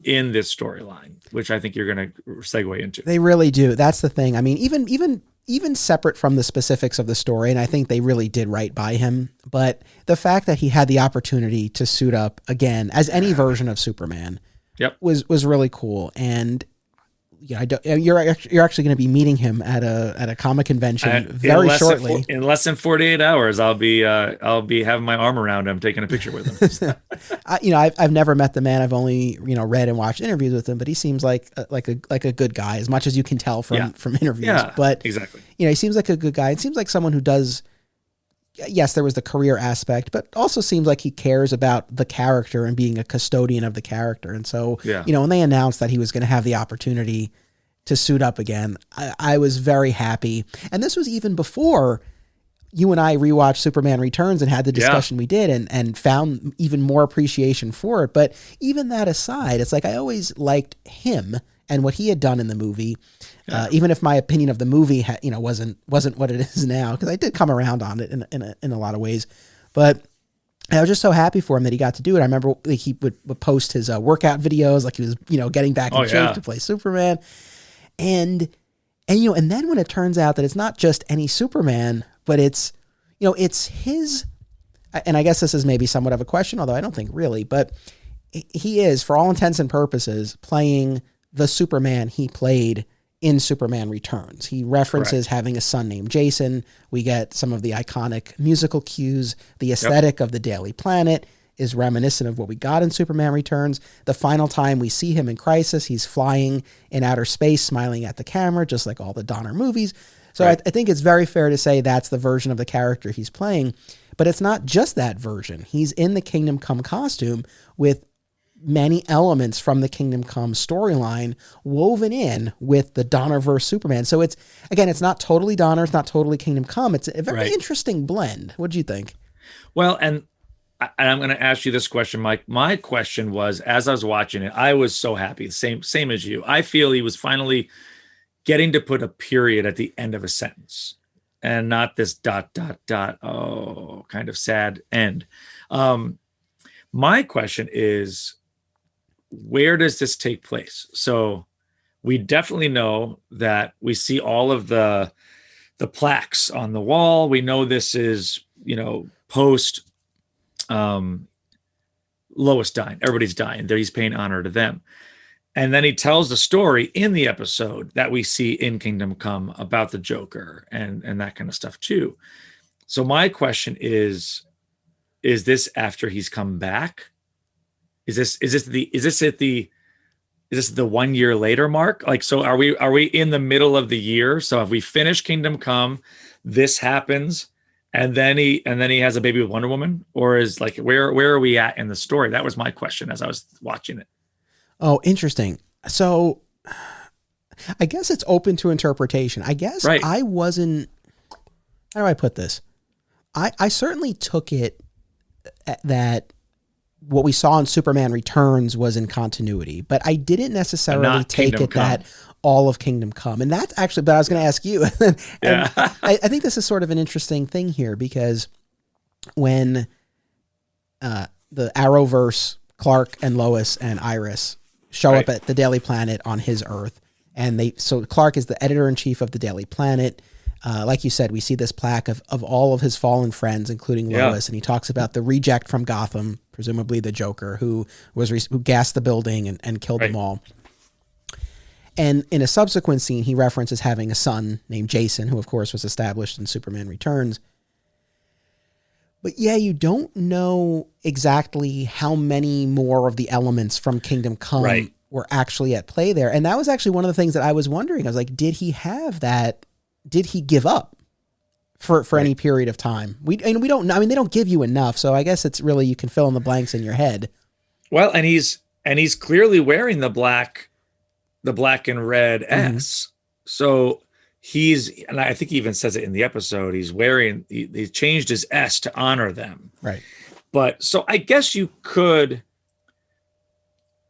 in this storyline, which I think you're going to segue into. They really do. That's the thing. I mean, even separate from the specifics of the story, and I think they really did right by him, but the fact that he had the opportunity to suit up again as any version of Superman was really cool. And you're actually going to be meeting him at a comic convention very shortly. In less than 48 hours, I'll be having my arm around him, taking a picture with him. I've never met the man. I've only read and watched interviews with him, but he seems like a good guy, as much as you can tell from interviews. Yeah, but exactly. He seems like a good guy. It seems like someone who does. Yes, there was the career aspect, but also seems like he cares about the character and being a custodian of the character. And so, when they announced that he was going to have the opportunity to suit up again, I was very happy. And this was even before you and I rewatched Superman Returns and had the discussion we did and found even more appreciation for it. But even that aside, it's like I always liked him and what he had done in the movie. Even if my opinion of the movie, wasn't what it is now, because I did come around on it in a lot of ways, but I was just so happy for him that he got to do it. I remember he would post his workout videos, like he was getting back in shape to play Superman, and then when it turns out that it's not just any Superman, but it's his, and I guess this is maybe somewhat of a question, although I don't think really, but he is, for all intents and purposes, playing the Superman he played in Superman Returns. He references having a son named Jason. We get some of the iconic musical cues. The aesthetic of the Daily Planet is reminiscent of what we got in Superman Returns. The final time we see him in Crisis, he's flying in outer space, smiling at the camera, just like all the Donner movies. So I think it's very fair to say that's the version of the character he's playing. But it's not just that version. He's in the Kingdom Come costume with many elements from the Kingdom Come storyline woven in with the Donnerverse Superman. So it's not totally Donner, it's not totally Kingdom Come. It's a very interesting blend. What do you think? Well, and I'm going to ask you this question, Mike. My question was, as I was watching it, I was so happy. Same as you. I feel he was finally getting to put a period at the end of a sentence and not this ... Oh, kind of sad end. My question is, where does this take place? So we definitely know that we see all of the plaques on the wall. We know this is, post Lois dying. Everybody's dying. There he's paying honor to them. And then he tells the story in the episode that we see in Kingdom Come about the Joker and that kind of stuff too. So my question is this after he's come back? Is this the 1 year later mark? Like, so are we in the middle of the year? So if we finish Kingdom Come, this happens, and then he has a baby with Wonder Woman, or is like where are we at in the story? That was my question as I was watching it. Oh, interesting. So I guess it's open to interpretation. I guess I wasn't. How do I put this? I certainly took it that what we saw in Superman Returns was in continuity, but I didn't necessarily take it that all of Kingdom Come. And that's actually, but I was going to ask you, and I think this is sort of an interesting thing here, because when the Arrowverse, Clark and Lois and Iris show up at the Daily Planet on his Earth, and so Clark is the editor-in-chief of the Daily Planet. Like you said, we see this plaque of all of his fallen friends, including Lois, and he talks about the reject from Gotham, presumably the Joker, who gassed the building and killed them all. And in a subsequent scene, he references having a son named Jason, who of course was established in Superman Returns. But yeah, you don't know exactly how many more of the elements from Kingdom Come were actually at play there. And that was actually one of the things that I was wondering. I was like, did he have that? Did he give up for any period of time? We don't know. I mean, they don't give you enough. So I guess it's really, you can fill in the blanks in your head. Well, and he's and he's clearly wearing the black and red Mhm. S. So and I think he even says it in the episode, he's wearing, he changed his S to honor them. Right. But so I guess you could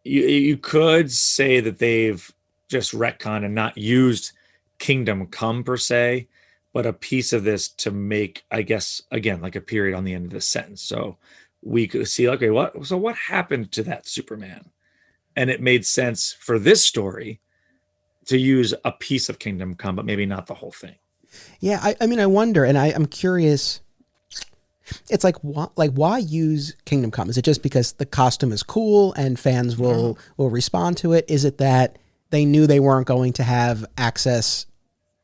say that they've just retconned and not used Kingdom Come per se, but a piece of this to make, I guess, again, like a period on the end of the sentence. So we could see, okay, what happened to that Superman? And it made sense for this story to use a piece of Kingdom Come, but maybe not the whole thing. Yeah, I mean, I wonder, and I'm curious. It's like why use Kingdom Come? Is it just because the costume is cool and fans will respond to it? Is it that they knew they weren't going to have access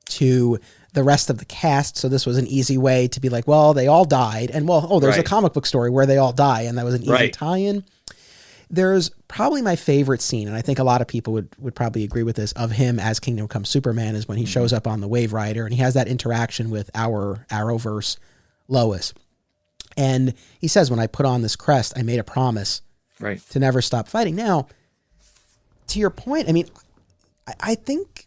to the rest of the cast, so this was an easy way to be like, well, they all died, and there's a comic book story where they all die, and that was an easy tie-in. There's probably my favorite scene, and I think a lot of people would probably agree with this, of him as Kingdom Come Superman, is when he shows up on the Wave Rider and he has that interaction with our Arrowverse Lois. And he says, when I put on this crest, I made a promise to never stop fighting. Now, to your point, I mean, I think,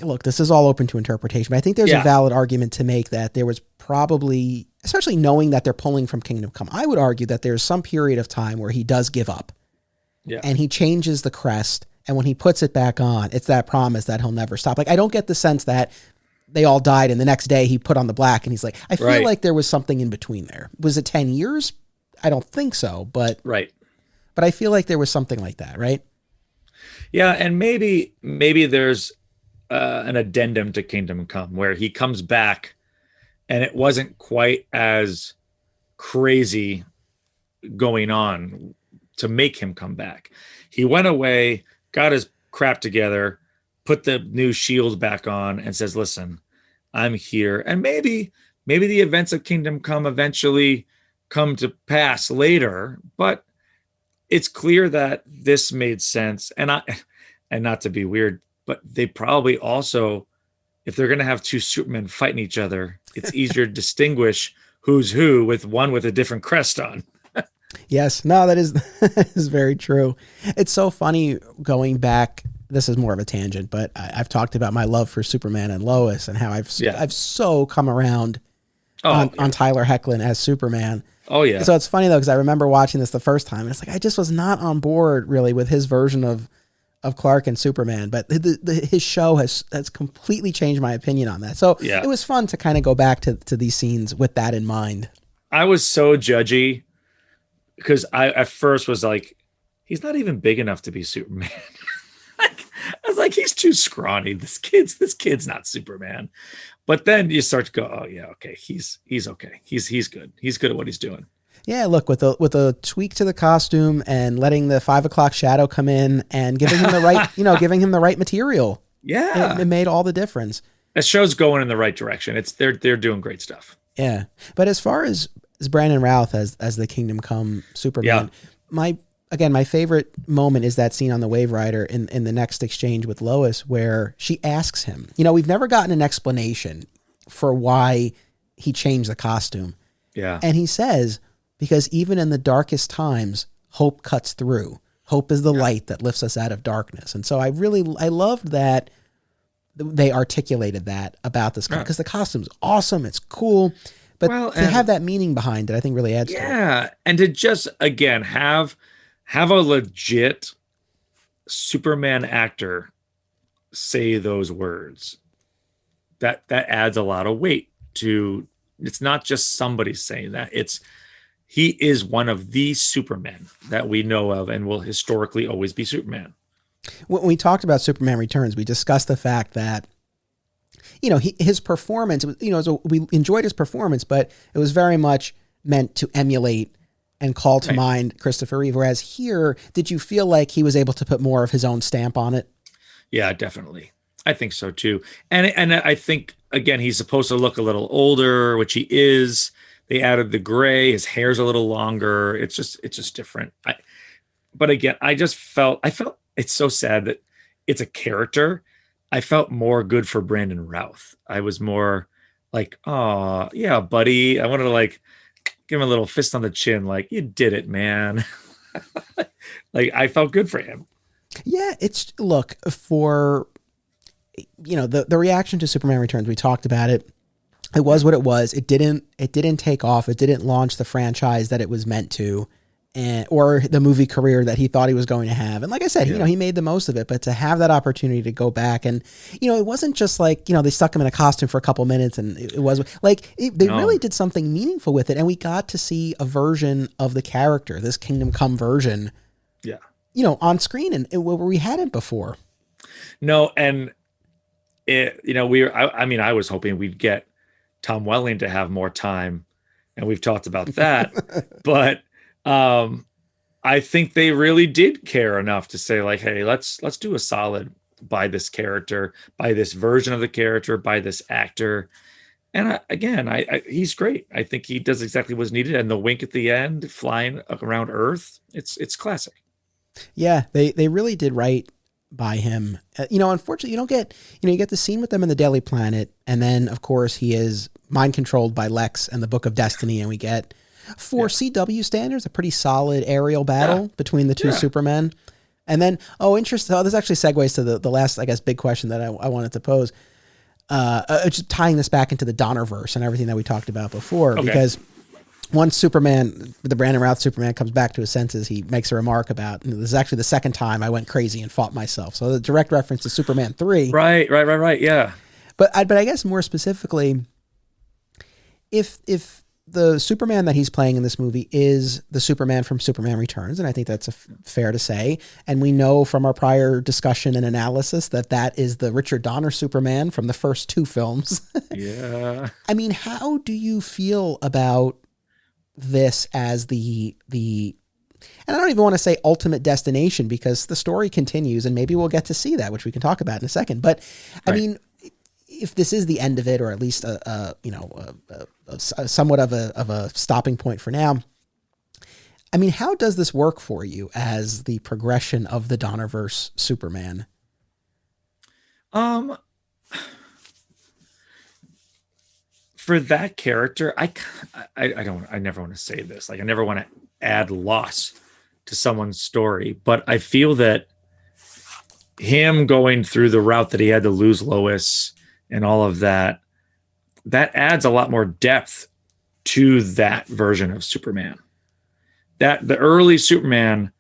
look, this is all open to interpretation, but I think there's a valid argument to make that there was probably, especially knowing that they're pulling from Kingdom Come, I would argue that there's some period of time where he does give up. Yeah. And he changes the crest. And when he puts it back on, it's that promise that he'll never stop. Like, I don't get the sense that they all died and the next day he put on the black and he's like, I feel like there was something in between there. Was it 10 years? I don't think so, but but I feel like there was something like that, right? Yeah, and maybe there's an addendum to Kingdom Come where he comes back and it wasn't quite as crazy going on to make him come back. He went away, got his crap together, put the new shield back on, and says, listen, I'm here. And maybe the events of Kingdom Come eventually come to pass later, but it's clear that this made sense. And not to be weird, but they probably also, if they're going to have two Supermen fighting each other, it's easier to distinguish who's who with one with a different crest on. Yes, no, that is very true. It's so funny going back. This is more of a tangent, but I've talked about my love for Superman and Lois and how I've so come around on Tyler Hoechlin as Superman. Oh yeah. So it's funny though, because I remember watching this the first time and it's like, I just was not on board really with his version of Clark and Superman, but his show has completely changed my opinion on that. So it was fun to kind of go back to these scenes with that in mind. I was so judgy because I at first was like, he's not even big enough to be Superman. I was like, he's too scrawny. This kid's not Superman. But then you start to go, oh yeah, okay, he's okay. He's good. He's good at what he's doing. Yeah, look, with a tweak to the costume and letting the 5 o'clock shadow come in and giving him the right, giving him the right material. Yeah, it made all the difference. The show's going in the right direction. They're doing great stuff. Yeah, but as far as Brandon Routh as the Kingdom Come Superman, my favorite moment is that scene on the Wave Rider in the next exchange with Lois where she asks him, we've never gotten an explanation for why he changed the costume. Yeah. And he says, because even in the darkest times, hope cuts through. Hope is the light that lifts us out of darkness. And so I loved that they articulated that about this, because the costume's awesome. It's cool. But to have that meaning behind it, I think really adds to it. Yeah. And to just, again, have a legit Superman actor say those words, that adds a lot of weight to, it's not just somebody saying that, he is one of the Supermen that we know of and will historically always be Superman. When we talked about Superman Returns, we discussed the fact that, his performance, we enjoyed his performance, but it was very much meant to emulate and call to mind Christopher Reeve. Whereas here, did you feel like he was able to put more of his own stamp on it? Yeah, definitely. I think so too. And I think, again, he's supposed to look a little older, which he is. They added the gray. His hair's a little longer. It's just different. But again, I felt it's so sad that it's a character. I felt more good for Brandon Routh. I was more like, oh yeah, buddy. I wanted to give him a little fist on the chin. Like, you did it, man. Like, I felt good for him. Yeah, it's look for the reaction to Superman Returns. We talked about it. It was what it was. It didn't take off. It didn't launch the franchise that it was meant to, or the movie career that he thought he was going to have. And like I said, he made the most of it. But to have that opportunity to go back and it wasn't just like they stuck him in a costume for a couple minutes and it was like they really did something meaningful with it, and we got to see a version of the character, this Kingdom Come version. Yeah. On screen and where we hadn't before. No, and I was hoping we'd get Tom Welling to have more time, and we've talked about that. But I think they really did care enough to say, like, hey, let's do a solid by this character, by this version of the character, by this actor. And he's great. I think he does exactly what's needed. And the wink at the end, flying around Earth, it's classic. Yeah, they really did right by him. Unfortunately, you don't get, you get the scene with them in the Daily Planet, and then of course he is mind controlled by Lex and the Book of Destiny, and we get, for CW standards, a pretty solid aerial battle between the two Supermen. And then, interesting. This actually segues to the last, I guess, big question that I wanted to pose. Just tying this back into the Donnerverse and everything that we talked about before, because once Superman, the Brandon Routh Superman, comes back to his senses, he makes a remark about, this is actually the second time I went crazy and fought myself. So the direct reference to Superman 3. Right. Yeah. But I guess more specifically, if the Superman that he's playing in this movie is the Superman from Superman Returns, and I think that's fair to say, and we know from our prior discussion and analysis that is the Richard Donner Superman from the first two films. Yeah. I mean, how do you feel about this as the and I don't even want to say ultimate destination, because the story continues and maybe we'll get to see that, which we can talk about in a second. But I mean, if this is the end of it, or at least somewhat of a stopping point for now, I mean, how does this work for you as the progression of the Donnerverse Superman? For that character, I never want to say this. Like, I never want to add loss to someone's story, but I feel that him going through the route that he had to lose Lois and all of that adds a lot more depth to that version of Superman. That the early Superman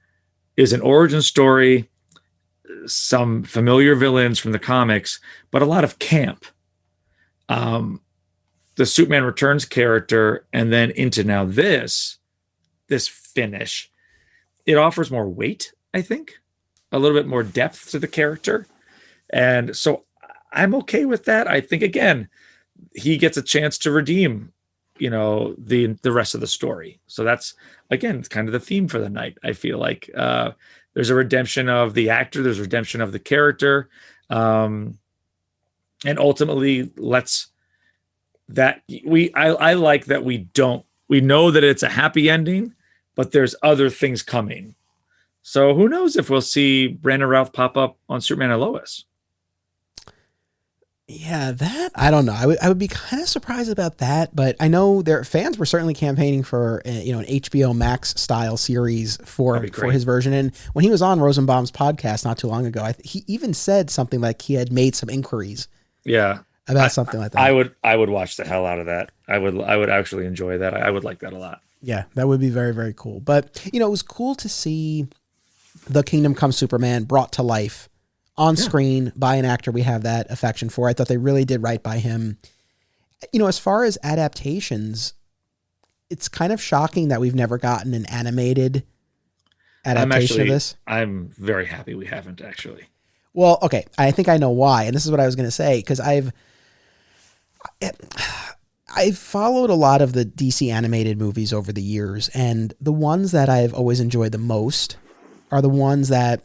is an origin story, some familiar villains from the comics, but a lot of camp. The Superman Returns character, and then into now this finish, it offers more weight, I think, a little bit more depth to the character. And so I'm okay with that. I think, again, he gets a chance to redeem, the rest of the story. So that's, again, it's kind of the theme for the night. I feel like there's a redemption of the actor, there's a redemption of the character. And ultimately I like that we know that it's a happy ending, but there's other things coming. So who knows if we'll see Brandon Routh pop up on Superman and Lois. Yeah, that I don't know. I would be kind of surprised about that, but I know their fans were certainly campaigning for an HBO Max style series for his version. And when he was on Rosenbaum's podcast not too long ago, he even said something like he had made some inquiries. Yeah. About something like that. I would watch the hell out of that. I would actually enjoy that. I would like that a lot. Yeah, that would be very, very cool. But, it was cool to see the Kingdom Come Superman brought to life on screen by an actor we have that affection for. I thought they really did right by him. As far as adaptations, it's kind of shocking that we've never gotten an animated adaptation of this. I'm very happy we haven't, actually. Well, okay, I think I know why, and this is what I was going to say, because I've followed a lot of the DC animated movies over the years, and the ones that I've always enjoyed the most are the ones that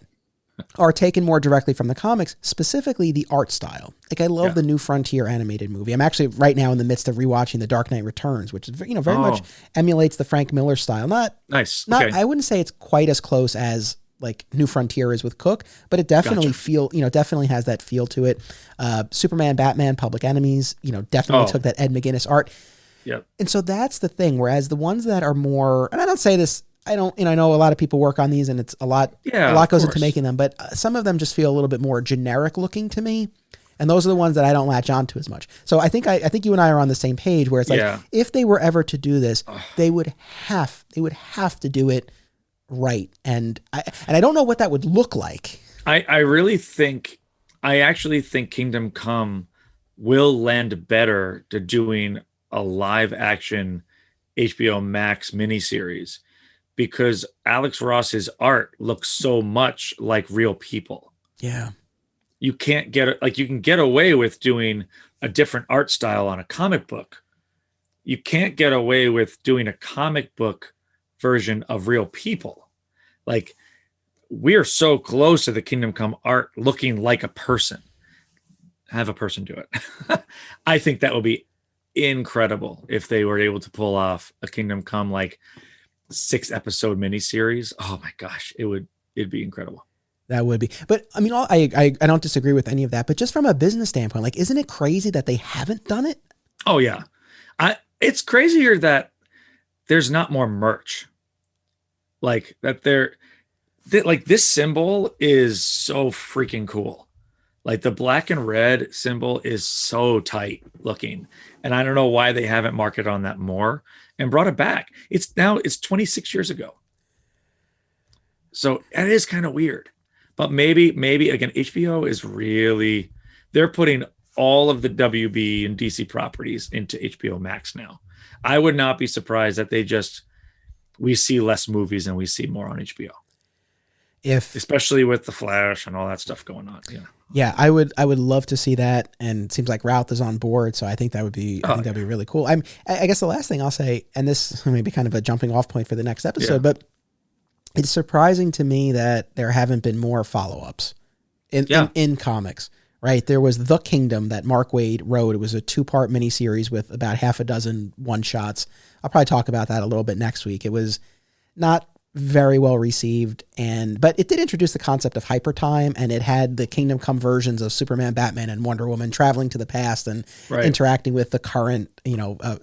are taken more directly from the comics, specifically the art style. Like, I love the New Frontier animated movie. I'm actually right now in the midst of rewatching The Dark Knight Returns, which is very much emulates the Frank Miller style. Not I wouldn't say it's quite as close as like New Frontier is with Cook, but it definitely definitely has that feel to it. Superman, Batman, Public Enemies, definitely took that Ed McGuinness art. Yep. And so that's the thing. Whereas the ones that are more, and I don't say this, I don't, I know a lot of people work on these and it's a lot goes into making them, but some of them just feel a little bit more generic looking to me. And those are the ones that I don't latch onto as much. So I think you and I are on the same page where it's like, if they were ever to do this, they would have to do it right. And I don't know what that would look like. I actually think Kingdom Come will lend better to doing a live action HBO Max miniseries, because Alex Ross's art looks so much like real people. Yeah. You can't you can get away with doing a different art style on a comic book. You can't get away with doing a comic book version of real people. Like, we're so close to the Kingdom Come art looking like a person. Have a person do it. I think that would be incredible if they were able to pull off a Kingdom Come 6-episode miniseries. Oh my gosh, it'd be incredible. That would be. But I mean, I don't disagree with any of that, but just from a business standpoint, isn't it crazy that they haven't done it? Oh yeah. It's crazier that there's not more merch. This symbol is so freaking cool. The black and red symbol is so tight looking. And I don't know why they haven't marketed on that more and brought it back. It's 26 years ago. So that is kind of weird. But maybe again, HBO is really, they're putting all of the WB and DC properties into HBO Max now. I would not be surprised that we see less movies and we see more on HBO. Especially with the Flash and all that stuff going on. Yeah. Yeah, I would love to see that, and it seems like Routh is on board, so I think that'd be really cool. I guess the last thing I'll say, and this may be kind of a jumping off point for the next episode, but it's surprising to me that there haven't been more follow-ups in comics, right? There was The Kingdom that Mark Waid wrote. It was a 2-part miniseries with about half a dozen one-shots. I'll probably talk about that a little bit next week. It was not very well received, but it did introduce the concept of hypertime, and it had the Kingdom Come versions of Superman, Batman, and Wonder Woman traveling to the past and interacting with the current,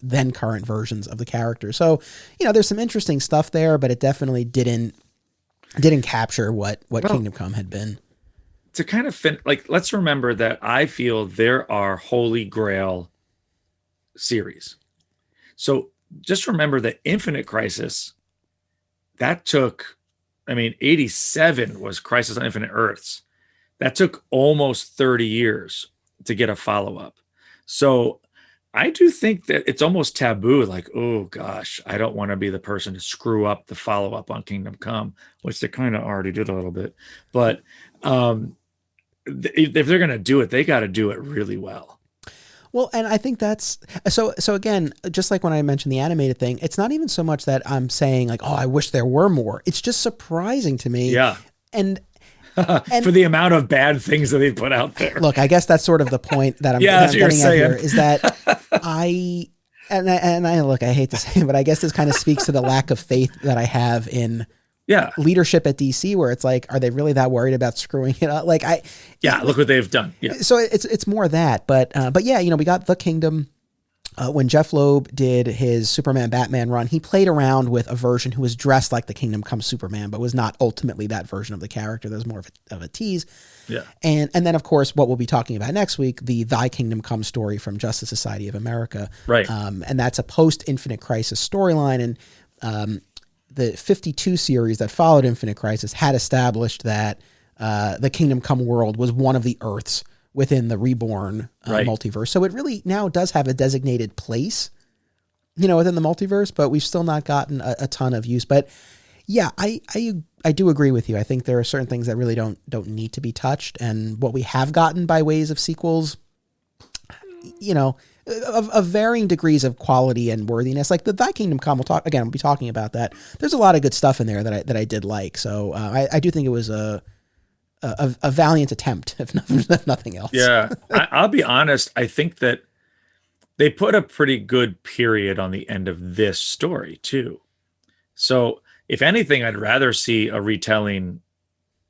then current versions of the characters. So, there's some interesting stuff there, but it definitely didn't capture what Kingdom Come had been. To kind of let's remember that I feel there are Holy Grail series. So just remember that Infinite Crisis, that took, 87 was Crisis on Infinite Earths. That took almost 30 years to get a follow-up. So I do think that it's almost taboo. Oh gosh, I don't want to be the person to screw up the follow-up on Kingdom Come, which they kind of already did a little bit. But if they're going to do it, they got to do it really well. Well, and I think that's so again, just like when I mentioned the animated thing, it's not even so much that I'm saying I wish there were more. It's just surprising to me. Yeah. And for the amount of bad things that they put out there. Look, I guess that's sort of the point that I'm getting at here is that I hate to say it, but I guess this kind of speaks to the lack of faith that I have in leadership at DC, where it's are they really that worried about screwing it up? Look what they've done. Yeah. So it's more that, but yeah, we got The Kingdom. When Jeff Loeb did his Superman Batman run, he played around with a version who was dressed like the Kingdom Come Superman, but was not ultimately that version of the character. There was more of a tease. Yeah. And then of course, what we'll be talking about next week, the Thy Kingdom Come story from Justice Society of America. Right. And that's a post Infinite Crisis storyline. And, the 52 series that followed Infinite Crisis had established that the Kingdom Come world was one of the Earths within the Reborn multiverse. So it really now does have a designated place, within the multiverse, but we've still not gotten a ton of use. But yeah, I do agree with you. I think there are certain things that really don't need to be touched. And what we have gotten by ways of sequels, of varying degrees of quality and worthiness, like the Thy Kingdom Come, we'll be talking about that. There's a lot of good stuff in there that I did like. So I do think it was a valiant attempt, if nothing else. Yeah. I'll be honest. I think that they put a pretty good period on the end of this story too. So if anything, I'd rather see a retelling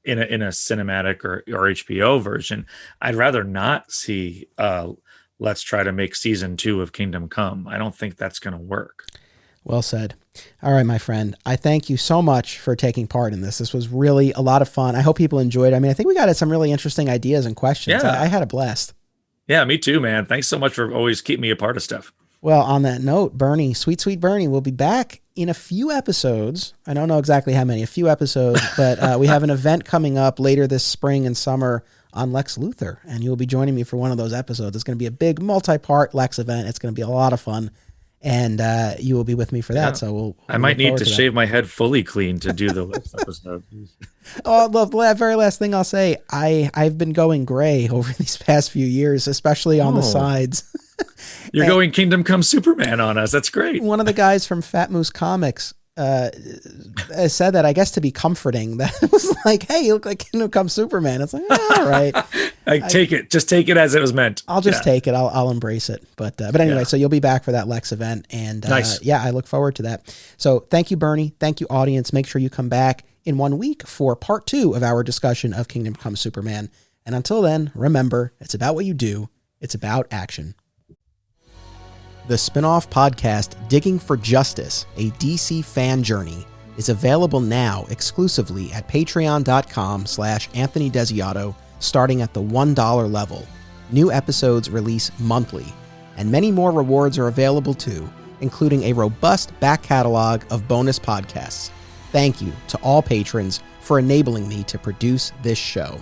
in a cinematic or HBO version. I'd rather not see let's try to make season 2 of Kingdom Come. I don't think that's going to work. Well said. All right, my friend. I thank you so much for taking part in this. This was really a lot of fun. I hope people enjoyed it. I mean, I think we got at some really interesting ideas and questions. Yeah. I had a blast. Yeah, me too, man. Thanks so much for always keeping me a part of stuff. Well, on that note, Bernie, sweet Bernie, will be back in a few episodes. I don't know exactly how many, a few episodes, but we have an event coming up later this spring and summer on Lex Luthor, and you'll be joining me for one of those episodes. It's going to be a big multi-part Lex event. It's going to be a lot of fun, and you will be with me for that. Yeah. So I might need to shave my head fully clean to do the Lex episode. Oh, the very last thing I'll say, I've been going gray over these past few years, especially on the sides. You're going Kingdom Come Superman on us. That's great. One of the guys from Fat Moose Comics said that, I guess, to be comforting. That was like, hey, you look like Kingdom Come Superman. It's like, all right. Take it. Just take it as it was meant. I'll just take it. I'll embrace it. But anyway, so you'll be back for that Lex event. And nice. Yeah, I look forward to that. So thank you, Bernie. Thank you, audience. Make sure you come back in 1 week for part 2 of our discussion of Kingdom Come Superman. And until then, remember, it's about what you do. It's about action. The spin-off podcast, Digging for Justice, a DC fan journey, is available now exclusively at patreon.com/Anthony Desiato, starting at the $1 level. New episodes release monthly, and many more rewards are available too, including a robust back catalog of bonus podcasts. Thank you to all patrons for enabling me to produce this show.